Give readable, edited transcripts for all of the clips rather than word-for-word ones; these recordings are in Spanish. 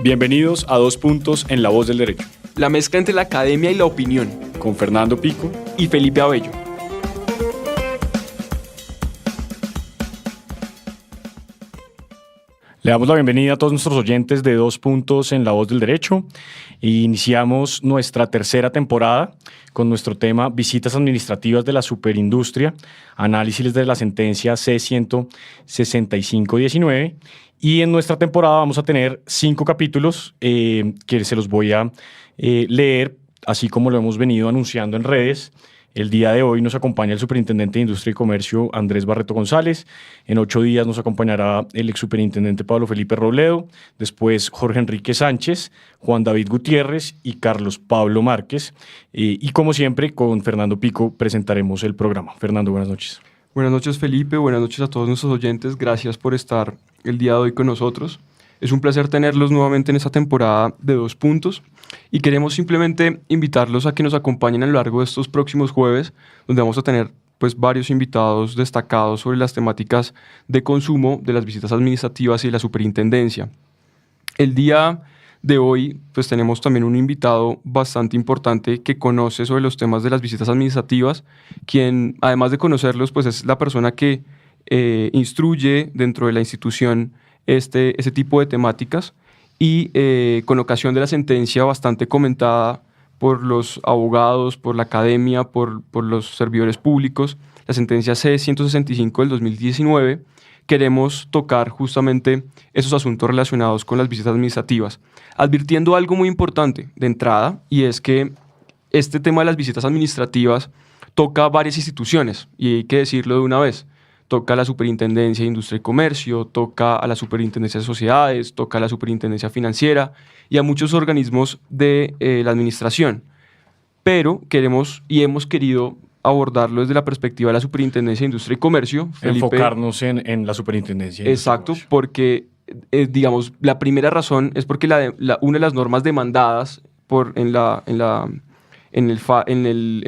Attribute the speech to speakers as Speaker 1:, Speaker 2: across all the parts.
Speaker 1: Bienvenidos a Dos Puntos en La Voz del Derecho,
Speaker 2: la mezcla entre la academia y la opinión,
Speaker 1: con Fernando Pico
Speaker 2: y Felipe Abello.
Speaker 1: Le damos la bienvenida a todos nuestros oyentes de Dos Puntos en La Voz del Derecho. Iniciamos nuestra tercera temporada con nuestro tema Visitas administrativas de la superindustria, análisis de la sentencia C-165/19. Y en nuestra temporada vamos a tener 5 capítulos que se los voy a leer, así como lo hemos venido anunciando en redes. El día de hoy nos acompaña el superintendente de Industria y Comercio, Andrés Barreto González. En 8 días nos acompañará el exsuperintendente Pablo Felipe Robledo, después Jorge Enrique Sánchez, Juan David Gutiérrez y Carlos Pablo Márquez. Y como siempre, con Fernando Pico presentaremos el programa. Fernando, buenas noches.
Speaker 2: Buenas noches, Felipe. Buenas noches a todos nuestros oyentes. Gracias por estar el día de hoy con nosotros. Es un placer tenerlos nuevamente en esta temporada de Dos Puntos y queremos simplemente invitarlos a que nos acompañen a lo largo de estos próximos jueves, donde vamos a tener varios invitados destacados sobre las temáticas de consumo, de las visitas administrativas y de la superintendencia. El día de hoy tenemos también un invitado bastante importante que conoce sobre los temas de las visitas administrativas, quien además de conocerlos es la persona que instruye dentro de la institución ese tipo de temáticas y con ocasión de la sentencia bastante comentada por los abogados, por la academia, por los servidores públicos, la sentencia C-165 del 2019, queremos tocar justamente esos asuntos relacionados con las visitas administrativas, advirtiendo algo muy importante de entrada, y es que este tema de las visitas administrativas toca varias instituciones, y hay que decirlo de una vez. Toca a la Superintendencia de Industria y Comercio, toca a la Superintendencia de Sociedades, toca a la Superintendencia Financiera y a muchos organismos de la administración. Pero queremos y hemos querido abordarlo desde la perspectiva de la Superintendencia de Industria y Comercio. Felipe,
Speaker 1: enfocarnos en la Superintendencia.
Speaker 2: Exacto, porque digamos, la primera razón es porque una de las normas demandadas en la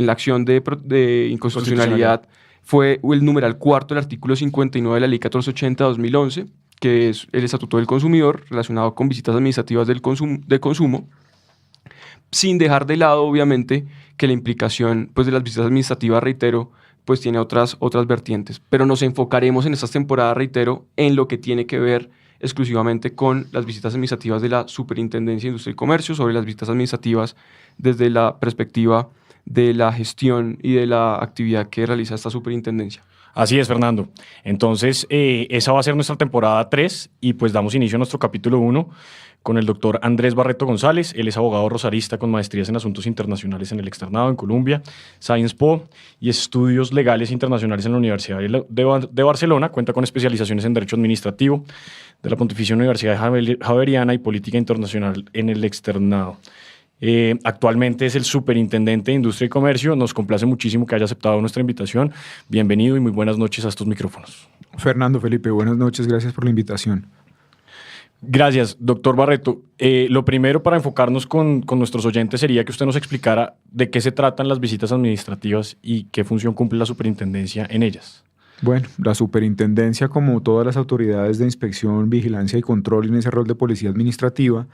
Speaker 2: acción de inconstitucionalidad fue el numeral 4 del artículo 59 de la Ley 1480/2011, que es el Estatuto del Consumidor relacionado con visitas administrativas de consumo, sin dejar de lado, obviamente, que la implicación de las visitas administrativas, reitero, tiene otras vertientes. Pero nos enfocaremos en esta temporada, reitero, en lo que tiene que ver exclusivamente con las visitas administrativas de la Superintendencia de Industria y Comercio, sobre las visitas administrativas desde la perspectiva de la gestión y de la actividad que realiza esta superintendencia.
Speaker 1: Así es, Fernando. Entonces, esa va a ser nuestra temporada 3 y damos inicio a nuestro capítulo 1 con el doctor Andrés Barreto González. Él es abogado rosarista con maestrías en Asuntos Internacionales en el Externado en Colombia, Sciences Po y Estudios Legales Internacionales en la Universidad de Barcelona. Cuenta con especializaciones en Derecho Administrativo de la Pontificia Universidad Javeriana y Política Internacional en el Externado. Actualmente es el superintendente de Industria y Comercio. Nos complace muchísimo que haya aceptado nuestra invitación. Bienvenido y muy buenas noches a estos micrófonos.
Speaker 3: Fernando, Felipe, buenas noches. Gracias por la invitación.
Speaker 1: Gracias, doctor Barreto. Lo primero, para enfocarnos con nuestros oyentes, sería que usted nos explicara de qué se tratan las visitas administrativas y qué función cumple la superintendencia en ellas.
Speaker 3: Bueno, la superintendencia, como todas las autoridades de inspección, vigilancia y control en ese rol de policía administrativa,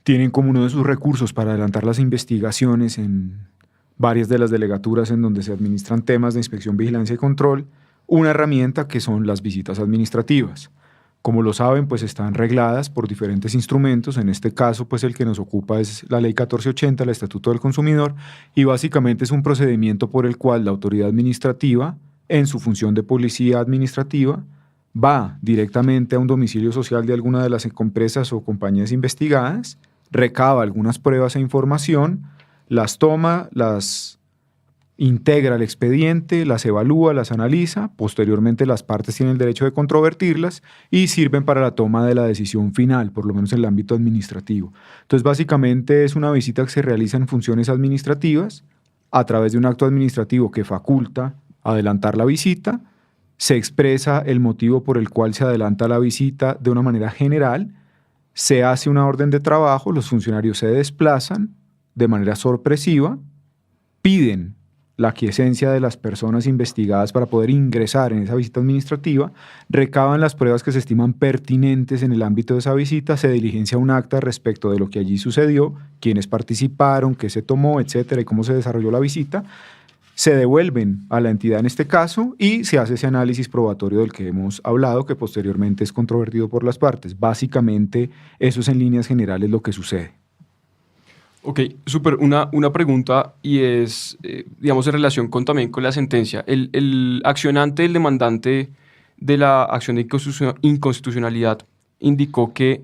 Speaker 3: tienen como uno de sus recursos para adelantar las investigaciones en varias de las delegaturas en donde se administran temas de inspección, vigilancia y control, una herramienta que son las visitas administrativas. Como lo saben, están regladas por diferentes instrumentos. En este caso, el que nos ocupa es la Ley 1480, el Estatuto del Consumidor, y básicamente es un procedimiento por el cual la autoridad administrativa, en su función de policía administrativa, va directamente a un domicilio social de alguna de las empresas o compañías investigadas, recaba algunas pruebas e información, las toma, las integra al expediente, las evalúa, las analiza, posteriormente las partes tienen el derecho de controvertirlas y sirven para la toma de la decisión final, por lo menos en el ámbito administrativo. Entonces, básicamente es una visita que se realiza en funciones administrativas a través de un acto administrativo que faculta adelantar la visita, se expresa el motivo por el cual se adelanta la visita de una manera general, se hace una orden de trabajo, los funcionarios se desplazan de manera sorpresiva, piden la aquiescencia de las personas investigadas para poder ingresar en esa visita administrativa, recaban las pruebas que se estiman pertinentes en el ámbito de esa visita, se diligencia un acta respecto de lo que allí sucedió, quiénes participaron, qué se tomó, etcétera, y cómo se desarrolló la visita, se devuelven a la entidad en este caso y se hace ese análisis probatorio del que hemos hablado, que posteriormente es controvertido por las partes. Básicamente, eso es en líneas generales lo que sucede.
Speaker 2: Ok, súper. Una pregunta y es, digamos, en relación también con la sentencia. El accionante, el demandante de la acción de inconstitucionalidad indicó que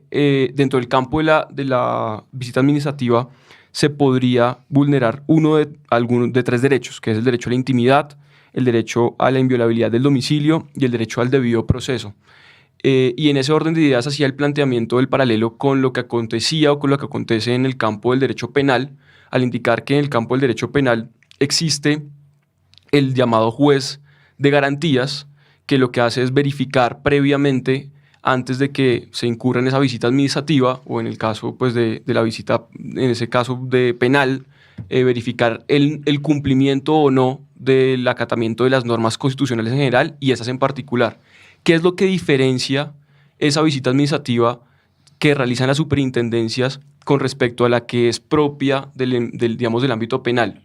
Speaker 2: dentro del campo de la visita administrativa se podría vulnerar uno de tres derechos, que es el derecho a la intimidad, el derecho a la inviolabilidad del domicilio y el derecho al debido proceso. Y en ese orden de ideas hacía el planteamiento del paralelo con lo que acontecía o con lo que acontece en el campo del derecho penal, al indicar que en el campo del derecho penal existe el llamado juez de garantías, que lo que hace es verificar previamente, antes de que se incurra en esa visita administrativa, o en el caso pues, de la visita, en ese caso de penal, verificar el cumplimiento o no del acatamiento de las normas constitucionales en general y esas en particular. ¿Qué es lo que diferencia esa visita administrativa que realizan las superintendencias con respecto a la que es propia digamos, del ámbito penal?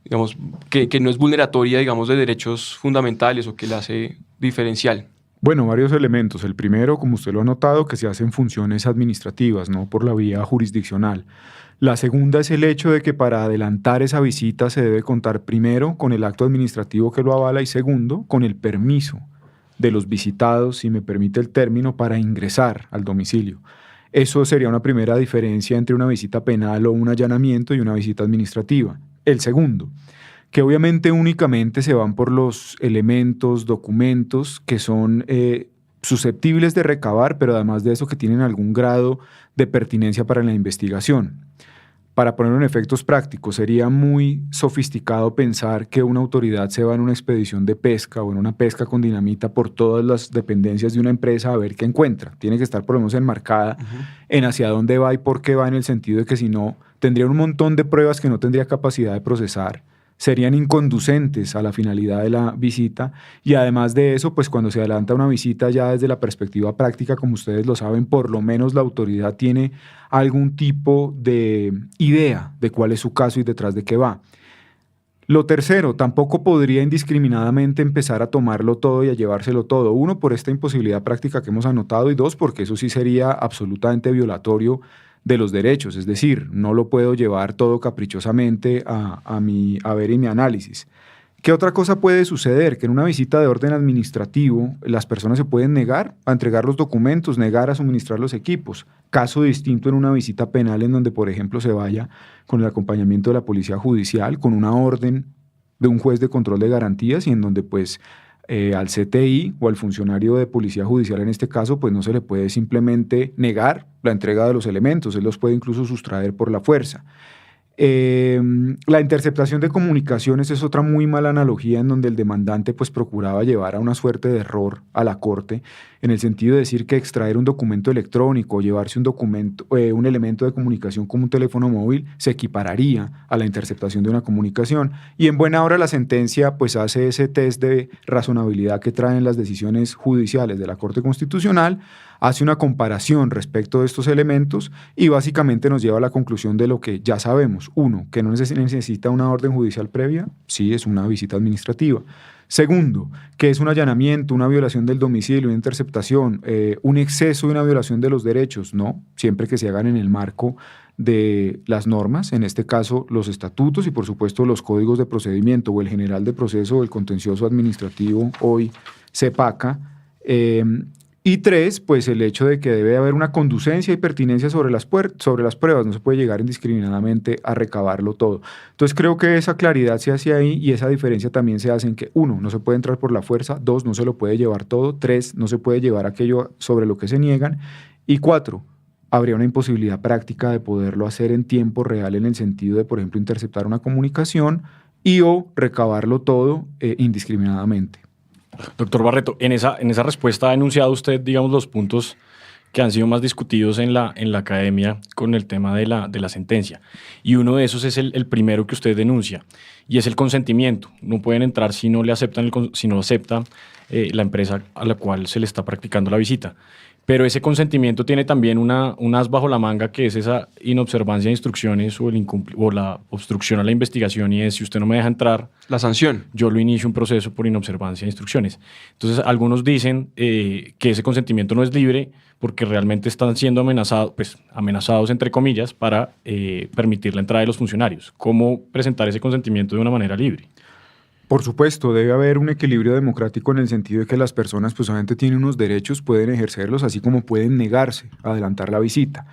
Speaker 2: Digamos, que no es vulneratoria, digamos, de derechos fundamentales o que la hace diferencial.
Speaker 3: Bueno, varios elementos. El primero, como usted lo ha notado, que se hacen funciones administrativas, no por la vía jurisdiccional. La segunda es el hecho de que para adelantar esa visita se debe contar primero con el acto administrativo que lo avala y segundo, con el permiso de los visitados, si me permite el término, para ingresar al domicilio. Eso sería una primera diferencia entre una visita penal o un allanamiento y una visita administrativa. El segundo, que obviamente únicamente se van por los elementos, documentos que son susceptibles de recabar, pero además de eso que tienen algún grado de pertinencia para la investigación. Para ponerlo en efectos prácticos, sería muy sofisticado pensar que una autoridad se va en una expedición de pesca o en una pesca con dinamita por todas las dependencias de una empresa a ver qué encuentra. Tiene que estar por lo menos enmarcada en hacia dónde va y por qué va, en el sentido de que si no, tendría un montón de pruebas que no tendría capacidad de procesar, serían inconducentes a la finalidad de la visita y además de eso, pues cuando se adelanta una visita ya desde la perspectiva práctica, como ustedes lo saben, por lo menos la autoridad tiene algún tipo de idea de cuál es su caso y detrás de qué va. Lo tercero, tampoco podría indiscriminadamente empezar a tomarlo todo y a llevárselo todo. Uno, por esta imposibilidad práctica que hemos anotado y dos, porque eso sí sería absolutamente violatorio de los derechos, es decir, no lo puedo llevar todo caprichosamente a mi haber y mi análisis. ¿Qué otra cosa puede suceder? Que en una visita de orden administrativo las personas se pueden negar a entregar los documentos, negar a suministrar los equipos. Caso distinto en una visita penal en donde, por ejemplo, se vaya con el acompañamiento de la policía judicial, con una orden de un juez de control de garantías y en donde pues al CTI o al funcionario de policía judicial en este caso, pues no se le puede simplemente negar la entrega de los elementos, él los puede incluso sustraer por la fuerza. La interceptación de comunicaciones es otra muy mala analogía en donde el demandante pues procuraba llevar a una suerte de error a la corte, en el sentido de decir que extraer un documento electrónico o llevarse un elemento de comunicación como un teléfono móvil se equipararía a la interceptación de una comunicación. Y en buena hora la sentencia pues hace ese test de razonabilidad que traen las decisiones judiciales de la Corte Constitucional, hace una comparación respecto de estos elementos y básicamente nos lleva a la conclusión de lo que ya sabemos. Uno, que no necesita una orden judicial previa, sí, es una visita administrativa. Segundo, que es un allanamiento, una violación del domicilio, una interceptación, un exceso y una violación de los derechos, no, siempre que se hagan en el marco de las normas, en este caso los estatutos y por supuesto los códigos de procedimiento o el general de proceso o el contencioso administrativo, hoy CEPACA. Y tres, pues el hecho de que debe haber una conducencia y pertinencia sobre las pruebas, no se puede llegar indiscriminadamente a recabarlo todo. Entonces creo que esa claridad se hace ahí y esa diferencia también se hace en que, uno, no se puede entrar por la fuerza, dos, no se lo puede llevar todo, tres, no se puede llevar aquello sobre lo que se niegan y cuatro, habría una imposibilidad práctica de poderlo hacer en tiempo real en el sentido de, por ejemplo, interceptar una comunicación y o recabarlo todo indiscriminadamente.
Speaker 1: Doctor Barreto, en esa respuesta ha enunciado usted, digamos, los puntos que han sido más discutidos en la academia con el tema de la sentencia. Y uno de esos es el primero que usted denuncia, y es el consentimiento. No pueden entrar si no le aceptan si no acepta la empresa a la cual se le está practicando la visita. Pero ese consentimiento tiene también un as bajo la manga, que es esa inobservancia de instrucciones o la obstrucción a la investigación, y es: si usted no me deja entrar,
Speaker 2: La sanción.
Speaker 1: yo lo inicio un proceso por inobservancia de instrucciones. Entonces, algunos dicen que ese consentimiento no es libre porque realmente están siendo amenazados entre comillas, para permitir la entrada de los funcionarios. ¿Cómo presentar ese consentimiento de una manera libre?
Speaker 3: Por supuesto, debe haber un equilibrio democrático en el sentido de que las personas pues obviamente tienen unos derechos, pueden ejercerlos, así como pueden negarse a adelantar la visita.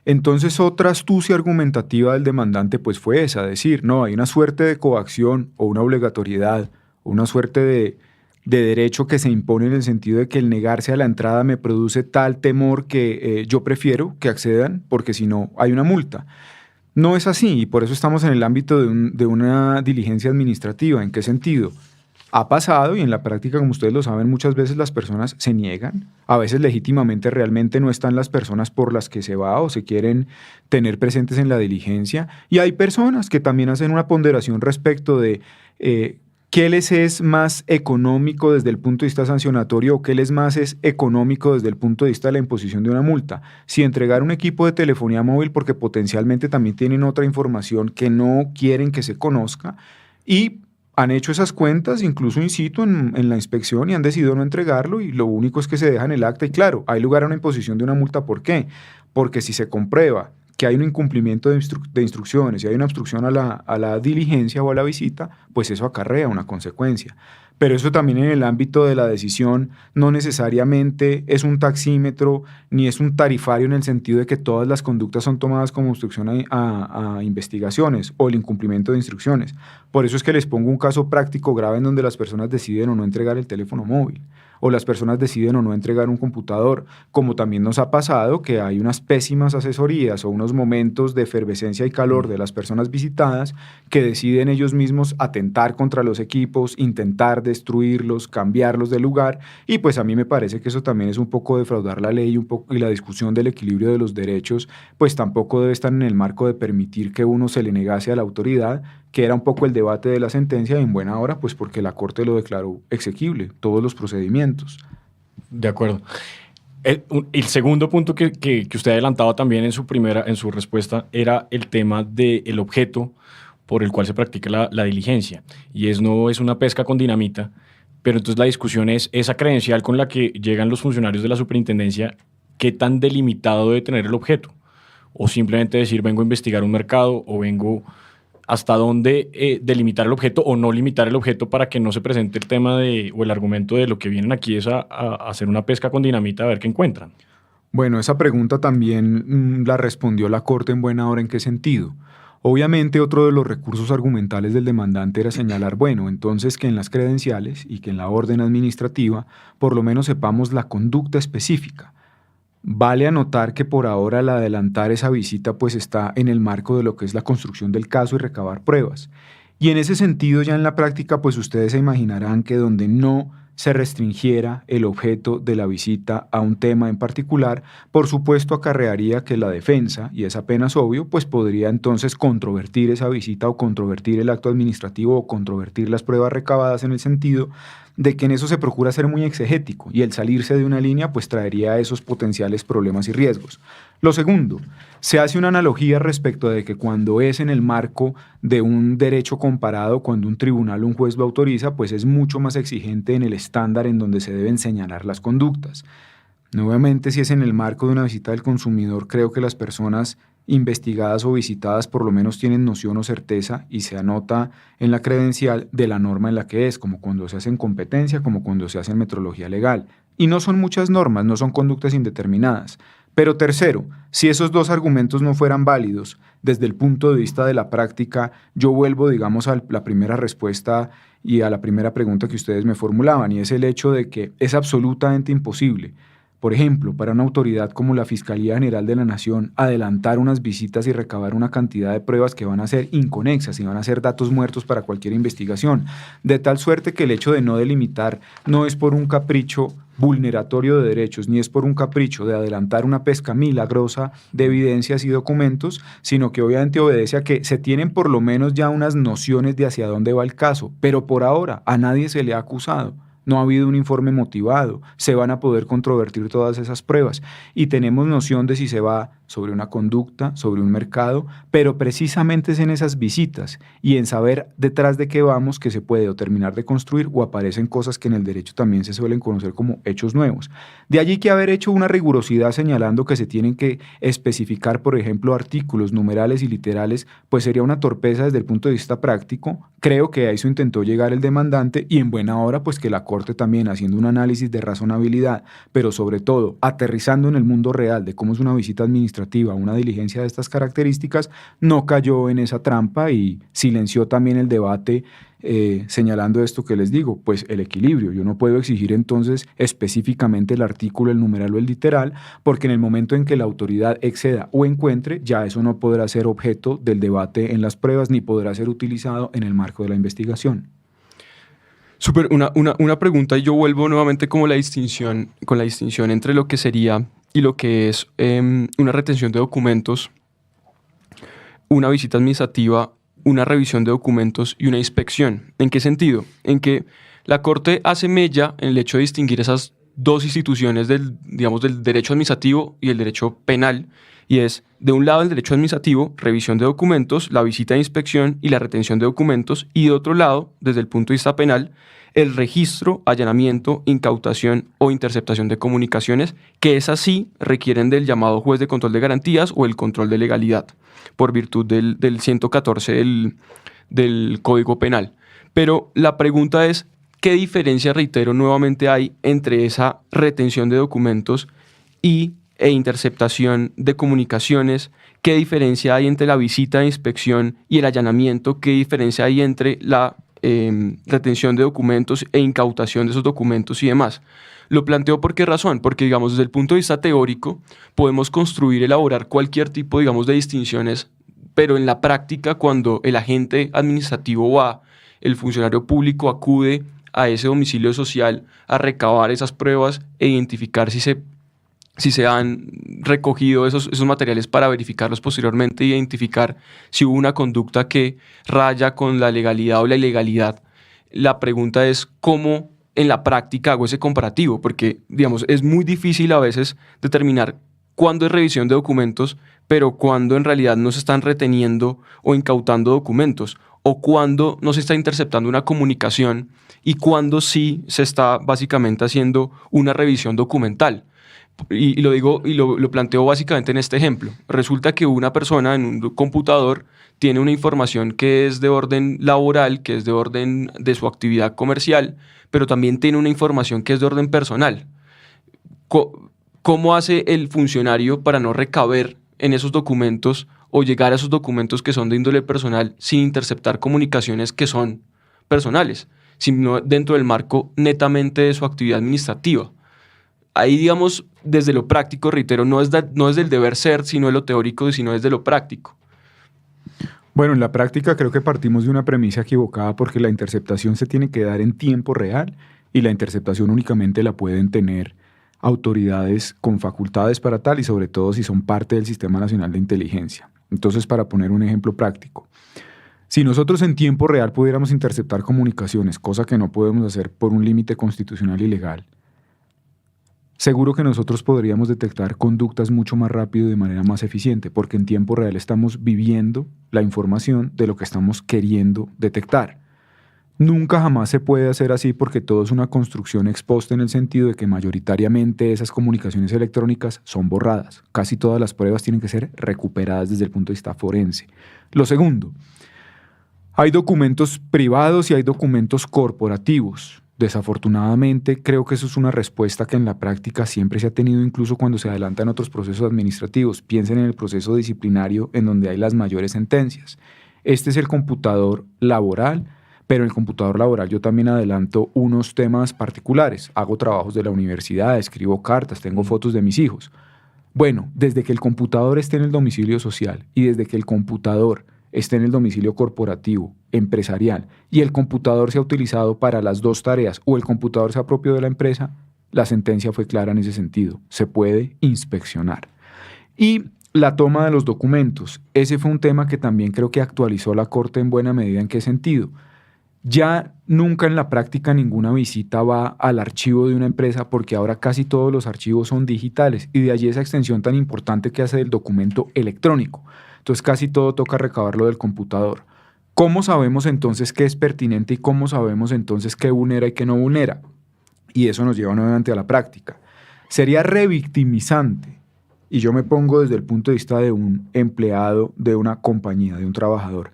Speaker 3: Entonces, otra astucia argumentativa del demandante pues fue esa: decir, no, hay una suerte de coacción o una obligatoriedad o una suerte de derecho que se impone, en el sentido de que el negarse a la entrada me produce tal temor que yo prefiero que accedan, porque si no hay una multa. No es así, y por eso estamos en el ámbito de una diligencia administrativa. ¿En qué sentido? Ha pasado, y en la práctica, como ustedes lo saben, muchas veces las personas se niegan. A veces legítimamente realmente no están las personas por las que se va o se quieren tener presentes en la diligencia. Y hay personas que también hacen una ponderación respecto de qué les es más económico desde el punto de vista sancionatorio o qué les más es económico desde el punto de vista de la imposición de una multa. Si entregar un equipo de telefonía móvil porque potencialmente también tienen otra información que no quieren que se conozca, y han hecho esas cuentas incluso in situ en la inspección y han decidido no entregarlo, y lo único es que se dejan el acta, y claro, hay lugar a una imposición de una multa. ¿Por qué? Porque si se comprueba que hay un incumplimiento de instrucciones y hay una obstrucción a la diligencia o a la visita, pues eso acarrea una consecuencia. Pero eso también en el ámbito de la decisión no necesariamente es un taxímetro ni es un tarifario, en el sentido de que todas las conductas son tomadas como obstrucción a investigaciones o el incumplimiento de instrucciones. Por eso es que les pongo un caso práctico grave en donde las personas deciden o no entregar el teléfono móvil, o las personas deciden o no entregar un computador, como también nos ha pasado que hay unas pésimas asesorías o unos momentos de efervescencia y calor de las personas visitadas que deciden ellos mismos atentar contra los equipos, intentar destruirlos, cambiarlos de lugar, y pues a mí me parece que eso también es un poco defraudar la ley, y la discusión del equilibrio de los derechos pues tampoco debe estar en el marco de permitir que uno se le negase a la autoridad, que era un poco el debate de la sentencia, y en buena hora pues porque la Corte lo declaró exequible, todos los procedimientos.
Speaker 1: De acuerdo. El segundo punto que usted adelantaba también en su respuesta era el tema del objeto por el cual se practica la diligencia, y no es una pesca con dinamita, pero entonces la discusión es esa credencial con la que llegan los funcionarios de la superintendencia, ¿qué tan delimitado debe tener el objeto? O simplemente decir, vengo a investigar un mercado, o vengo... ¿Hasta dónde delimitar el objeto o no limitar el objeto para que no se presente el tema o el argumento de lo que vienen aquí es a hacer una pesca con dinamita a ver qué encuentran?
Speaker 3: Bueno, esa pregunta también la respondió la Corte en buena hora. ¿En qué sentido? Obviamente, otro de los recursos argumentales del demandante era señalar, bueno, entonces que en las credenciales y que en la orden administrativa por lo menos sepamos la conducta específica. Vale anotar que por ahora el adelantar esa visita pues está en el marco de lo que es la construcción del caso y recabar pruebas. Y en ese sentido, ya en la práctica, pues ustedes se imaginarán que donde no se restringiera el objeto de la visita a un tema en particular, por supuesto acarrearía que la defensa, y es apenas obvio, pues podría entonces controvertir esa visita o controvertir el acto administrativo o controvertir las pruebas recabadas, en el sentido de que en eso se procura ser muy exegético, y el salirse de una línea pues traería esos potenciales problemas y riesgos. Lo segundo, se hace una analogía respecto de que cuando es en el marco de un derecho comparado, cuando un tribunal o un juez lo autoriza, pues es mucho más exigente en el estándar en donde se deben señalar las conductas. Nuevamente, si es en el marco de una visita del consumidor, creo que las personas investigadas o visitadas por lo menos tienen noción o certeza, y se anota en la credencial de la norma en la que es, como cuando se hace en competencia, como cuando se hace en metrología legal. Y no son muchas normas, no son conductas indeterminadas. Pero tercero, si esos dos argumentos no fueran válidos desde el punto de vista de la práctica, yo vuelvo, digamos, a la primera respuesta y a la primera pregunta que ustedes me formulaban, y es el hecho de que es absolutamente imposible, por ejemplo, para una autoridad como la Fiscalía General de la Nación, adelantar unas visitas y recabar una cantidad de pruebas que van a ser inconexas y van a ser datos muertos para cualquier investigación, de tal suerte que el hecho de no delimitar no es por un capricho vulneratorio de derechos, ni es por un capricho de adelantar una pesca milagrosa de evidencias y documentos, sino que obviamente obedece a que se tienen por lo menos ya unas nociones de hacia dónde va el caso, pero por ahora a nadie se le ha acusado. No ha habido un informe motivado, se van a poder controvertir todas esas pruebas y tenemos noción de si se va sobre una conducta, sobre un mercado, pero precisamente es en esas visitas y en saber detrás de qué vamos que se puede o terminar de construir o aparecen cosas que en el derecho también se suelen conocer como hechos nuevos. De allí que haber hecho una rigurosidad señalando que se tienen que especificar, por ejemplo, artículos, numerales y literales, pues sería una torpeza desde el punto de vista práctico. Creo que a eso intentó llegar el demandante y en buena hora pues que la Corte también haciendo un análisis de razonabilidad, pero sobre todo aterrizando en el mundo real de cómo es una visita administrativa, una diligencia de estas características, no cayó en esa trampa y silenció también el debate señalando esto que les digo, pues el equilibrio. Yo no puedo exigir entonces específicamente el artículo, el numeral o el literal, porque en el momento en que la autoridad exceda o encuentre, ya eso no podrá ser objeto del debate en las pruebas ni podrá ser utilizado en el marco de la investigación.
Speaker 2: Súper, una pregunta y yo vuelvo nuevamente como con la distinción entre lo que sería y lo que es una retención de documentos, una visita administrativa, una revisión de documentos y una inspección. ¿En qué sentido? En que la Corte hace mella en el hecho de distinguir esas dos instituciones del derecho administrativo y el derecho penal, y es, de un lado, el derecho administrativo, revisión de documentos, la visita de inspección y la retención de documentos, y de otro lado, desde el punto de vista penal, el registro, allanamiento, incautación o interceptación de comunicaciones, que esas sí requieren del llamado juez de control de garantías o el control de legalidad, por virtud del 114 del Código Penal. Pero la pregunta es, ¿qué diferencia, reitero nuevamente, hay entre esa retención de documentos e interceptación de comunicaciones? ¿Qué diferencia hay entre la visita de inspección y el allanamiento? ¿Qué diferencia hay entre la retención de documentos e incautación de esos documentos y demás? Lo planteo por qué razón, porque digamos desde el punto de vista teórico podemos construir, elaborar cualquier tipo digamos de distinciones, pero en la práctica cuando el agente administrativo va, el funcionario público acude a ese domicilio social a recabar esas pruebas e identificar si se han recogido esos materiales para verificarlos posteriormente e identificar si hubo una conducta que raya con la legalidad o la ilegalidad. La pregunta es cómo en la práctica hago ese comparativo, porque digamos, es muy difícil a veces determinar cuándo es revisión de documentos, pero cuándo en realidad no se están reteniendo o incautando documentos, o cuándo no se está interceptando una comunicación y cuándo sí se está básicamente haciendo una revisión documental. Y lo digo y lo planteo básicamente en este ejemplo. Resulta que una persona en un computador tiene una información que es de orden laboral, que es de orden de su actividad comercial, pero también tiene una información que es de orden personal. ¿Cómo hace el funcionario para no recaber en esos documentos o llegar a esos documentos que son de índole personal sin interceptar comunicaciones que son personales, sino dentro del marco netamente de su actividad administrativa? Ahí, digamos, desde lo práctico, reitero, no es del deber ser, sino de lo teórico, sino desde lo práctico.
Speaker 3: Bueno, en la práctica creo que partimos de una premisa equivocada porque la interceptación se tiene que dar en tiempo real y la interceptación únicamente la pueden tener autoridades con facultades para tal y sobre todo si son parte del Sistema Nacional de Inteligencia. Entonces, para poner un ejemplo práctico, si nosotros en tiempo real pudiéramos interceptar comunicaciones, cosa que no podemos hacer por un límite constitucional y legal, seguro que nosotros podríamos detectar conductas mucho más rápido y de manera más eficiente, porque en tiempo real estamos viviendo la información de lo que estamos queriendo detectar. Nunca jamás se puede hacer así porque todo es una construcción ex post en el sentido de que mayoritariamente esas comunicaciones electrónicas son borradas. Casi todas las pruebas tienen que ser recuperadas desde el punto de vista forense. Lo segundo, hay documentos privados y hay documentos corporativos. Desafortunadamente, creo que eso es una respuesta que en la práctica siempre se ha tenido incluso cuando se adelantan otros procesos administrativos. Piensen en el proceso disciplinario en donde hay las mayores sentencias. Este es el computador laboral, pero en el computador laboral yo también adelanto unos temas particulares. Hago trabajos de la universidad, escribo cartas, tengo fotos de mis hijos. Bueno, desde que el computador esté en el domicilio social y desde que el computador esté en el domicilio corporativo, empresarial, y el computador sea utilizado para las dos tareas o el computador sea propio de la empresa, La sentencia fue clara en ese sentido. Se puede inspeccionar. Y la toma de los documentos. Ese fue un tema que también creo que actualizó la Corte en buena medida. ¿En qué sentido? Ya nunca en la práctica ninguna visita va al archivo de una empresa porque ahora casi todos los archivos son digitales y de allí esa extensión tan importante que hace del documento electrónico. Entonces casi todo toca recabarlo del computador. ¿Cómo sabemos entonces qué es pertinente y cómo sabemos entonces qué vulnera y qué no vulnera? Y eso nos lleva nuevamente a la práctica. Sería revictimizante, y yo me pongo desde el punto de vista de un empleado de una compañía, de un trabajador,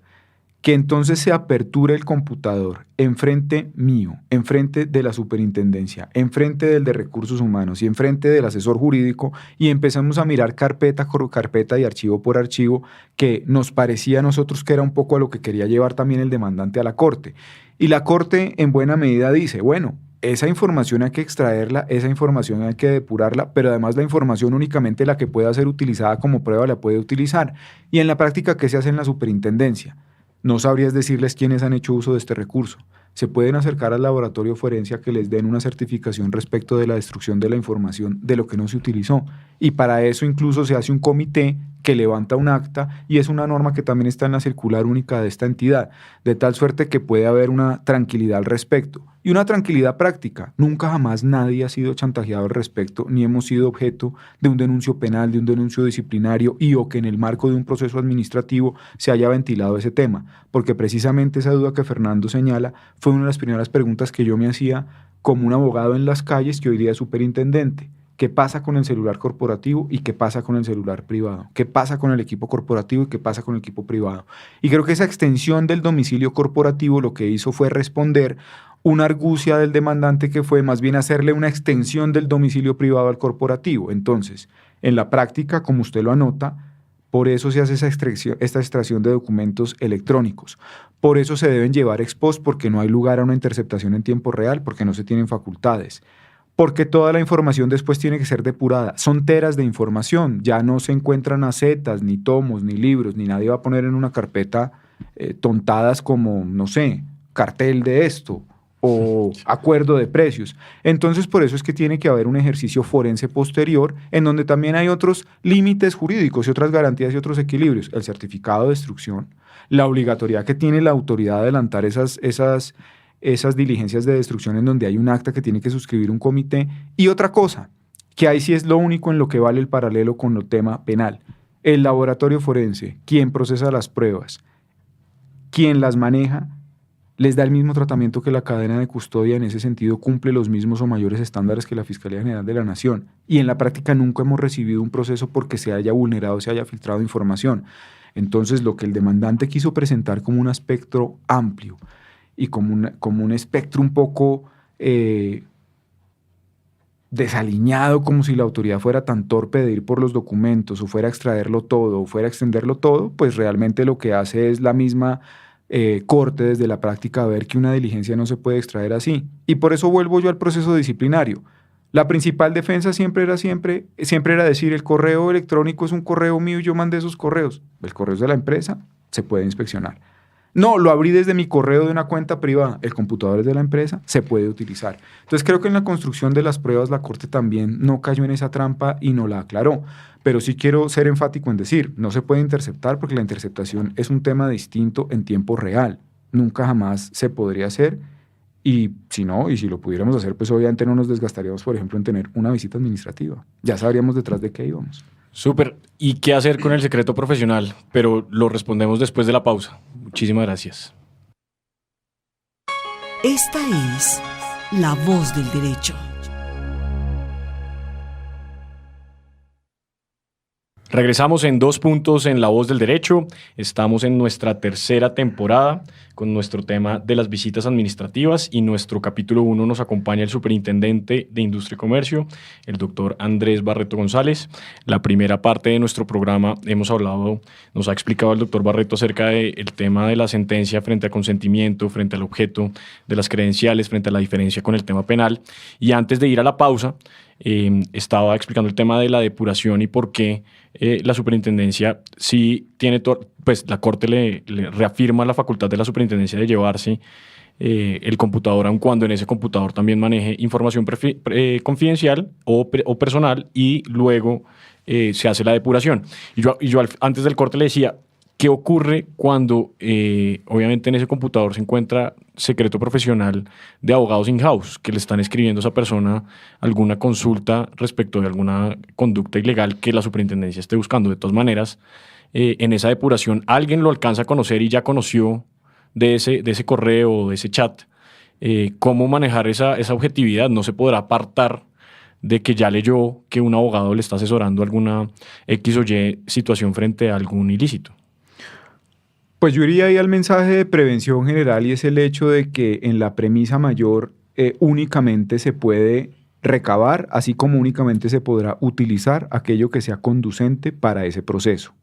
Speaker 3: que entonces se aperture el computador enfrente mío, enfrente de la superintendencia, enfrente del de recursos humanos y enfrente del asesor jurídico y empezamos a mirar carpeta por carpeta y archivo por archivo que nos parecía a nosotros que era un poco a lo que quería llevar también el demandante a la Corte. Y la Corte en buena medida dice, bueno, esa información hay que extraerla, esa información hay que depurarla, pero además la información únicamente la que pueda ser utilizada como prueba la puede utilizar. Y en la práctica, ¿qué se hace en la superintendencia? No sabrías decirles quiénes han hecho uso de este recurso. Se pueden acercar al laboratorio forense a que les den una certificación respecto de la destrucción de la información de lo que no se utilizó. Y para eso incluso se hace un comité que levanta un acta y es una norma que también está en la circular única de esta entidad, de tal suerte que puede haber una tranquilidad al respecto. Y una tranquilidad práctica. Nunca jamás nadie ha sido chantajeado al respecto, ni hemos sido objeto de un denuncio penal, de un denuncio disciplinario y o que en el marco de un proceso administrativo se haya ventilado ese tema. Porque precisamente esa duda que Fernando señala fue una de las primeras preguntas que yo me hacía como un abogado en las calles que hoy día es superintendente. ¿Qué pasa con el celular corporativo y qué pasa con el celular privado? ¿Qué pasa con el equipo corporativo y qué pasa con el equipo privado? Y creo que esa extensión del domicilio corporativo lo que hizo fue responder una argucia del demandante que fue más bien hacerle una extensión del domicilio privado al corporativo. Entonces, en la práctica, como usted lo anota, por eso se hace esta extracción de documentos electrónicos. Por eso se deben llevar ex post, porque no hay lugar a una interceptación en tiempo real, porque no se tienen facultades. Porque toda la información después tiene que ser depurada. Son teras de información, ya no se encuentran acetas, ni tomos, ni libros, ni nadie va a poner en una carpeta tontadas como, no sé, cartel de esto o acuerdo de precios. Entonces, por eso es que tiene que haber un ejercicio forense posterior en donde también hay otros límites jurídicos y otras garantías y otros equilibrios. El certificado de destrucción, la obligatoriedad que tiene la autoridad de adelantar esas diligencias de destrucción en donde hay un acta que tiene que suscribir un comité. Y otra cosa, que ahí sí es lo único en lo que vale el paralelo con el tema penal. El laboratorio forense, quien procesa las pruebas, quien las maneja, les da el mismo tratamiento que la cadena de custodia, en ese sentido cumple los mismos o mayores estándares que la Fiscalía General de la Nación. Y en la práctica nunca hemos recibido un proceso porque se haya vulnerado, se haya filtrado información. Entonces, lo que el demandante quiso presentar como un espectro amplio y como un espectro un poco desaliñado, como si la autoridad fuera tan torpe de ir por los documentos o fuera a extraerlo todo o fuera a extenderlo todo, pues realmente lo que hace es la misma Corte desde la práctica a ver que una diligencia no se puede extraer así. Y por eso vuelvo yo al proceso disciplinario. La principal defensa siempre era decir, el correo electrónico es un correo mío y yo mandé esos correos. El correo es de la empresa, se puede inspeccionar. No, lo abrí desde mi correo de una cuenta privada. El computador es de la empresa, se puede utilizar. Entonces creo que en la construcción de las pruebas la Corte también no cayó en esa trampa y no la aclaró. Pero sí quiero ser enfático en decir, no se puede interceptar porque la interceptación es un tema distinto en tiempo real. Nunca jamás se podría hacer y si no, y si lo pudiéramos hacer, pues obviamente no nos desgastaríamos, por ejemplo, en tener una visita administrativa. Ya sabríamos detrás de qué íbamos.
Speaker 1: Súper. ¿Y qué hacer con el secreto profesional? Pero lo respondemos después de la pausa. Muchísimas gracias.
Speaker 4: Esta es La Voz del Derecho.
Speaker 1: Regresamos en 2 puntos en La Voz del Derecho. Estamos en nuestra tercera temporada con nuestro tema de las visitas administrativas y nuestro capítulo 1 nos acompaña el superintendente de Industria y Comercio, el doctor Andrés Barreto González. La primera parte de nuestro programa nos ha explicado el doctor Barreto acerca del tema de la sentencia frente a consentimiento, frente al objeto de las credenciales, frente a la diferencia con el tema penal. Y antes de ir a la pausa, estaba explicando el tema de la depuración y por qué la superintendencia sí tiene, pues la Corte le reafirma la facultad de la superintendencia de llevarse el computador, aun cuando en ese computador también maneje información confidencial o personal, y luego se hace la depuración. Y yo antes del corte le decía, ¿qué ocurre cuando obviamente en ese computador se encuentra secreto profesional de abogados in-house que le están escribiendo a esa persona alguna consulta respecto de alguna conducta ilegal que la superintendencia esté buscando? De todas maneras, en esa depuración alguien lo alcanza a conocer y ya conoció de ese correo o de ese chat. ¿Cómo manejar esa objetividad? No se podrá apartar de que ya leyó que un abogado le está asesorando alguna X o Y situación frente a algún ilícito.
Speaker 3: Pues yo iría ahí al mensaje de prevención general, y es el hecho de que en la premisa mayor únicamente se puede recabar, así como únicamente se podrá utilizar aquello que sea conducente para ese proceso.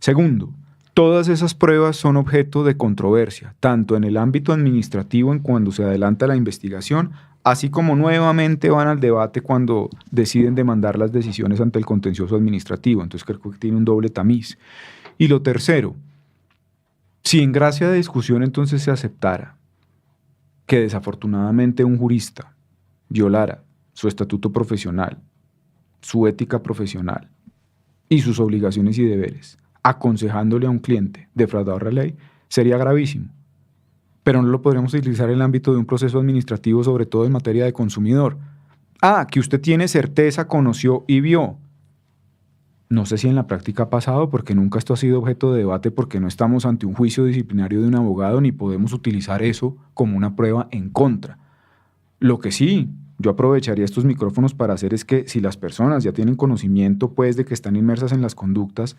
Speaker 3: Segundo, todas esas pruebas son objeto de controversia, tanto en el ámbito administrativo en cuando se adelanta la investigación, así como nuevamente van al debate cuando deciden demandar las decisiones ante el contencioso administrativo. Entonces creo que tiene un doble tamiz. Y lo tercero, si en gracia de discusión entonces se aceptara que desafortunadamente un jurista violara su estatuto profesional, su ética profesional y sus obligaciones y deberes, aconsejándole a un cliente defraudador de la ley, sería gravísimo. Pero no lo podríamos utilizar en el ámbito de un proceso administrativo, sobre todo en materia de consumidor. Que usted tiene certeza, conoció y vio. No sé si en la práctica ha pasado, porque nunca esto ha sido objeto de debate, porque no estamos ante un juicio disciplinario de un abogado ni podemos utilizar eso como una prueba en contra. Lo que sí, yo aprovecharía estos micrófonos para hacer es que si las personas ya tienen conocimiento pues de que están inmersas en las conductas,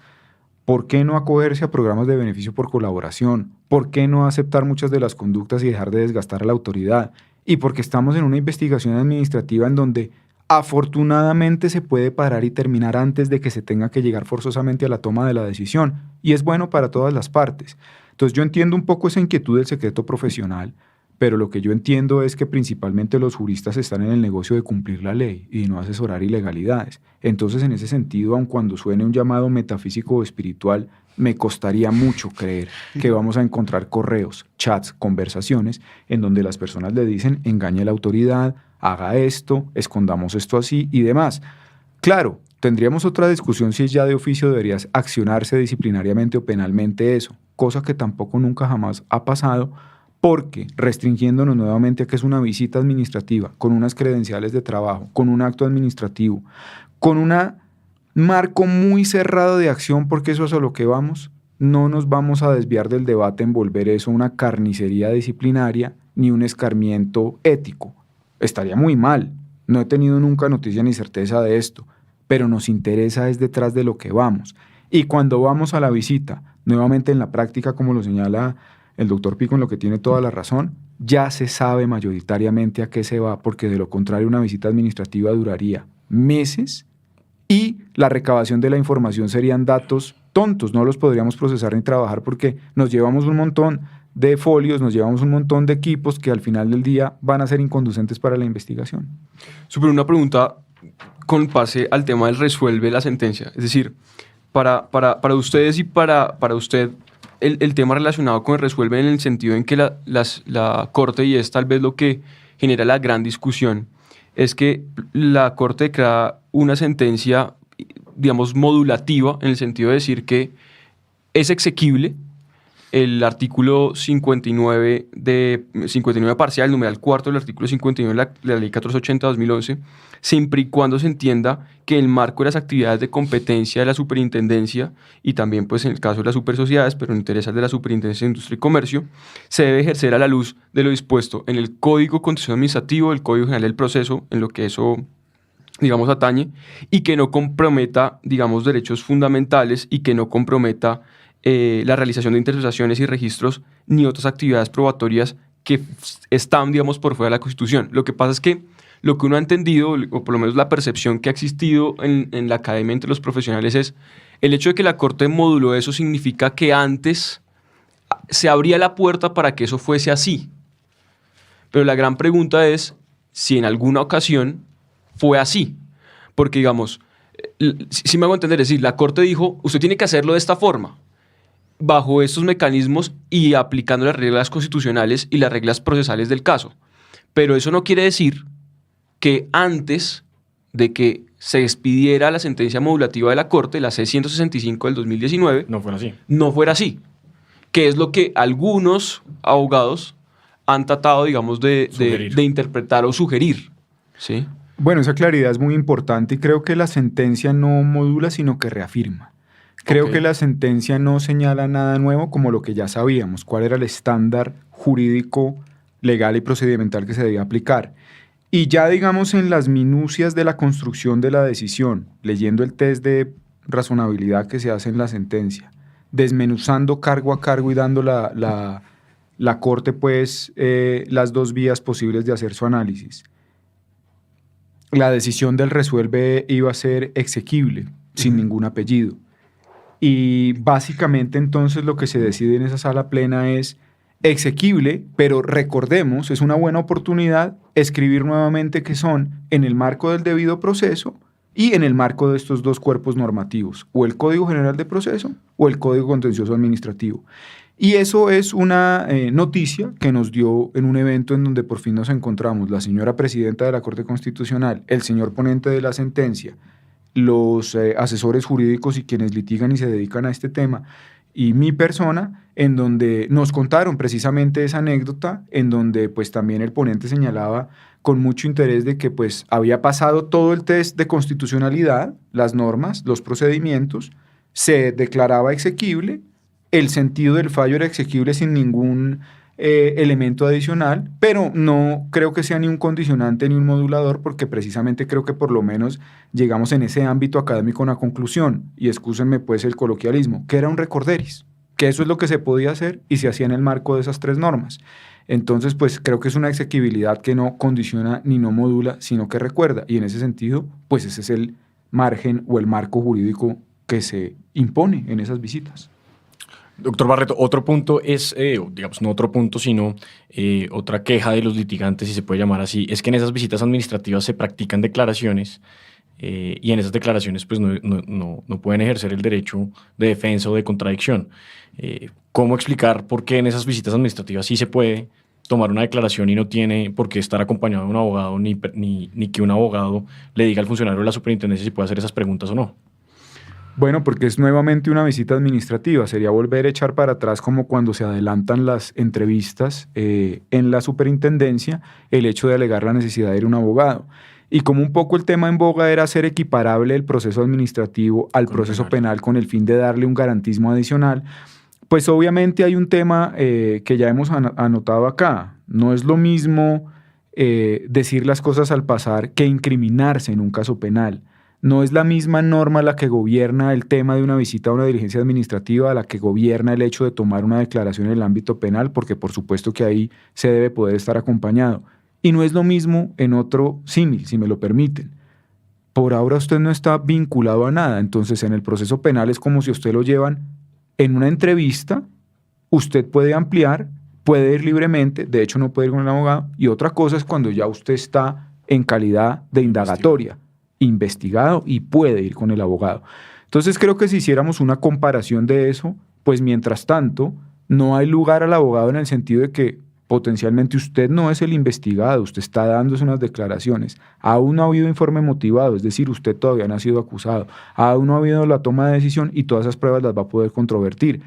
Speaker 3: ¿por qué no acogerse a programas de beneficio por colaboración? ¿Por qué no aceptar muchas de las conductas y dejar de desgastar a la autoridad? Y porque estamos en una investigación administrativa en donde afortunadamente se puede parar y terminar antes de que se tenga que llegar forzosamente a la toma de la decisión, y es bueno para todas las partes. Entonces yo entiendo un poco esa inquietud del secreto profesional, pero lo que yo entiendo es que principalmente los juristas están en el negocio de cumplir la ley y no asesorar ilegalidades. Entonces, en ese sentido, aun cuando suene un llamado metafísico o espiritual, me costaría mucho creer que vamos a encontrar correos, chats, conversaciones en donde las personas le dicen engañe a la autoridad, haga esto, escondamos esto así y demás. Claro, tendríamos otra discusión si ya de oficio debería accionarse disciplinariamente o penalmente eso, cosa que tampoco nunca jamás ha pasado, porque restringiéndonos nuevamente a que es una visita administrativa, con unas credenciales de trabajo, con un acto administrativo, con un marco muy cerrado de acción, porque eso es a lo que vamos, no nos vamos a desviar del debate en volver eso una carnicería disciplinaria ni un escarmiento ético. Estaría muy mal, no he tenido nunca noticia ni certeza de esto, pero nos interesa es detrás de lo que vamos. Y cuando vamos a la visita, nuevamente en la práctica, como lo señala el doctor Pico, en lo que tiene toda la razón, ya se sabe mayoritariamente a qué se va, porque de lo contrario una visita administrativa duraría meses y la recabación de la información serían datos tontos, no los podríamos procesar ni trabajar porque nos llevamos un montón de folios, nos llevamos un montón de equipos que al final del día van a ser inconducentes para la investigación.
Speaker 2: Súper, una pregunta con pase al tema del resuelve la sentencia. Es decir, para ustedes y para usted, el tema relacionado con el resuelve en el sentido en que la Corte, y es tal vez lo que genera la gran discusión, es que la Corte crea una sentencia, digamos, modulativa, en el sentido de decir que es exequible el artículo 59 parcial, numeral cuarto del artículo 59 de la Ley 1480-2011, siempre y cuando se entienda que el marco de las actividades de competencia de la superintendencia, y también pues en el caso de las supersociedades, pero en interés de la Superintendencia de Industria y Comercio, se debe ejercer a la luz de lo dispuesto en el Código Contencioso Administrativo, el Código General del Proceso, en lo que eso, digamos, atañe, y que no comprometa, digamos, derechos fundamentales y que no comprometa la realización de intercesaciones y registros ni otras actividades probatorias que están, digamos, por fuera de la Constitución. Lo que pasa es que lo que uno ha entendido, o por lo menos la percepción que ha existido en la academia entre los profesionales, es el hecho de que la Corte moduló eso significa que antes se abría la puerta para que eso fuese así. Pero la gran pregunta es si en alguna ocasión fue así. Porque, digamos, si me hago entender, es decir, la Corte dijo, usted tiene que hacerlo de esta forma, bajo estos mecanismos y aplicando las reglas constitucionales y las reglas procesales del caso. Pero eso no quiere decir que antes de que se expidiera la sentencia modulativa de la Corte, la C-165 del 2019,
Speaker 1: No fuera así.
Speaker 2: no fuera así. Que es lo que algunos abogados han tratado, digamos, de interpretar o sugerir. ¿Sí?
Speaker 3: Bueno, esa claridad es muy importante y creo que la sentencia no modula, sino que reafirma. Creo que la sentencia no señala nada nuevo como lo que ya sabíamos, cuál era el estándar jurídico, legal y procedimental que se debía aplicar. Y ya, digamos, en las minucias de la construcción de la decisión, leyendo el test de razonabilidad que se hace en la sentencia, desmenuzando cargo a cargo y dando la Corte, pues, las dos vías posibles de hacer su análisis. La decisión del resuelve iba a ser exequible, sin ningún apellido. Y básicamente entonces lo que se decide en esa sala plena es exequible, pero recordemos, es una buena oportunidad escribir nuevamente que son en el marco del debido proceso y en el marco de estos dos cuerpos normativos, o el Código General de Proceso o el Código Contencioso Administrativo. Y eso es una noticia que nos dio en un evento en donde por fin nos encontramos la señora presidenta de la Corte Constitucional, el señor ponente de la sentencia, los asesores jurídicos y quienes litigan y se dedican a este tema, y mi persona, en donde nos contaron precisamente esa anécdota, en donde pues también el ponente señalaba con mucho interés de que pues había pasado todo el test de constitucionalidad, las normas, los procedimientos, se declaraba exequible, el sentido del fallo era exequible sin ningún elemento adicional, pero no creo que sea ni un condicionante ni un modulador, porque precisamente creo que por lo menos llegamos en ese ámbito académico a una conclusión, y excúsenme pues el coloquialismo, que era un recorderis, que eso es lo que se podía hacer y se hacía en el marco de esas tres normas. Entonces pues creo que es una exequibilidad que no condiciona ni no modula, sino que recuerda, y en ese sentido pues ese es el margen o el marco jurídico que se impone en esas visitas.
Speaker 1: Doctor Barreto, otro punto es, digamos, no otro punto, sino otra queja de los litigantes, si se puede llamar así, es que en esas visitas administrativas se practican declaraciones y en esas declaraciones pues no pueden ejercer el derecho de defensa o de contradicción. ¿Cómo explicar por qué en esas visitas administrativas sí se puede tomar una declaración y no tiene por qué estar acompañado de un abogado ni que un abogado le diga al funcionario de la superintendencia si puede hacer esas preguntas o no?
Speaker 3: Bueno, porque es nuevamente una visita administrativa, sería volver a echar para atrás como cuando se adelantan las entrevistas en la superintendencia, el hecho de alegar la necesidad de ir a un abogado. Y como un poco el tema en boga era hacer equiparable el proceso administrativo al proceso penal con el fin de darle un garantismo adicional, pues obviamente hay un tema que ya hemos anotado acá. No es lo mismo decir las cosas al pasar que incriminarse en un caso penal. No es la misma norma la que gobierna el tema de una visita a una diligencia administrativa, la que gobierna el hecho de tomar una declaración en el ámbito penal, porque por supuesto que ahí se debe poder estar acompañado. Y no es lo mismo en otro símil, si me lo permiten. Por ahora usted no está vinculado a nada, entonces en el proceso penal es como si usted lo llevan en una entrevista, usted puede ampliar, puede ir libremente, de hecho no puede ir con el abogado, y otra cosa es cuando ya usted está en calidad de indagatoria, investigado y puede ir con el abogado. Entonces creo que si hiciéramos una comparación de eso, pues mientras tanto no hay lugar al abogado en el sentido de que potencialmente usted no es el investigado, usted está dándose unas declaraciones, aún no ha habido informe motivado, es decir, usted todavía no ha sido acusado, aún no ha habido la toma de decisión y todas esas pruebas las va a poder controvertir.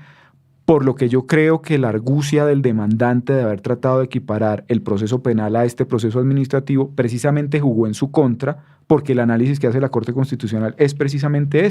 Speaker 3: Por lo que yo creo que la argucia del demandante de haber tratado de equiparar el proceso penal a este proceso administrativo precisamente jugó en su contra, porque el análisis que hace la Corte Constitucional es precisamente